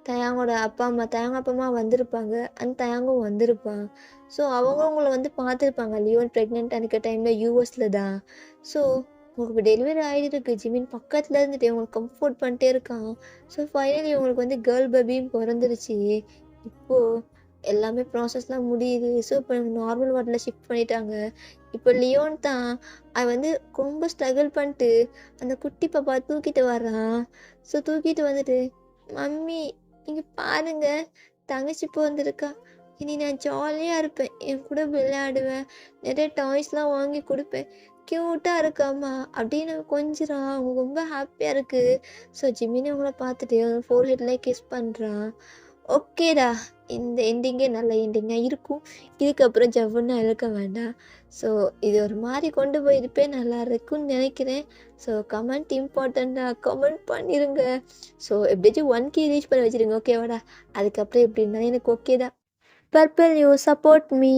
தயாங்கோட அப்பா அம்மா வந்திருப்பாங்க. அந்த தயாங்கும் வந்திருப்பான். ஸோ அவங்க உங்களை வந்து பார்த்துருப்பாங்க. லியோன் ப்ரெக்னென்ட்டாக இருக்க டைமில் யூஎஸில் தான். ஸோ உங்களுக்கு டெலிவரி ஆகிருக்கு. ஜிமின் பக்கத்தில் இருந்துட்டு உங்களுக்கு கம்ஃபோர்ட் பண்ணிட்டே இருக்கான். ஸோ ஃபைனலி உங்களுக்கு வந்து கேர்ள் பேபியும் பிறந்துருச்சு. இப்போது எல்லாமே ப்ராசஸ்லாம் முடியுது. ஸோ இப்போ நார்மல் வார்டில் ஷிஃப்ட் பண்ணிட்டாங்க. இப்போ லியோன் தான் அவன் வந்து ரொம்ப ஸ்ட்ரகிள் பண்ணிட்டு அந்த குட்டி பாப்பா தூக்கிட்டு வர்றான். ஸோ தூக்கிட்டு வந்துட்டு, மம்மி இங்கே பாருங்க, தங்கச்சி பிறந்திருக்கா, இனி நான் ஜாலியாக இருப்பேன், என் கூட விளையாடுவேன், நிறைய டாய்ஸ்லாம் வாங்கி கொடுப்பேன், க்யூட்டாக இருக்காம்மா அப்படின்னு கொஞ்சிறான். அவங்க ரொம்ப ஹாப்பியாக இருக்குது. ஸோ ஜிமினி அவங்கள பார்த்துட்டு ஃபோர் ஹெட்லேயே கிஸ் பண்ணுறான். ஓகேடா, இந்த எண்டிங்கே நல்ல எண்டிங்காக இருக்கும். இதுக்கப்புறம் ஜவ்வுன்னு இழுக்க வேண்டாம். ஸோ இது ஒரு மாதிரி கொண்டு போயிருப்பே நல்லா இருக்குன்னு நினைக்கிறேன். ஸோ கமெண்ட் இம்பார்ட்டண்ட்டா, கமெண்ட் பண்ணிடுங்க. ஸோ எப்படியாச்சும் 1K ரீச் பண்ணி வச்சுருங்க, ஓகேவாடா? அதுக்கப்புறம் எப்படின்னா எனக்கு ஓகே தான். Purple you support me.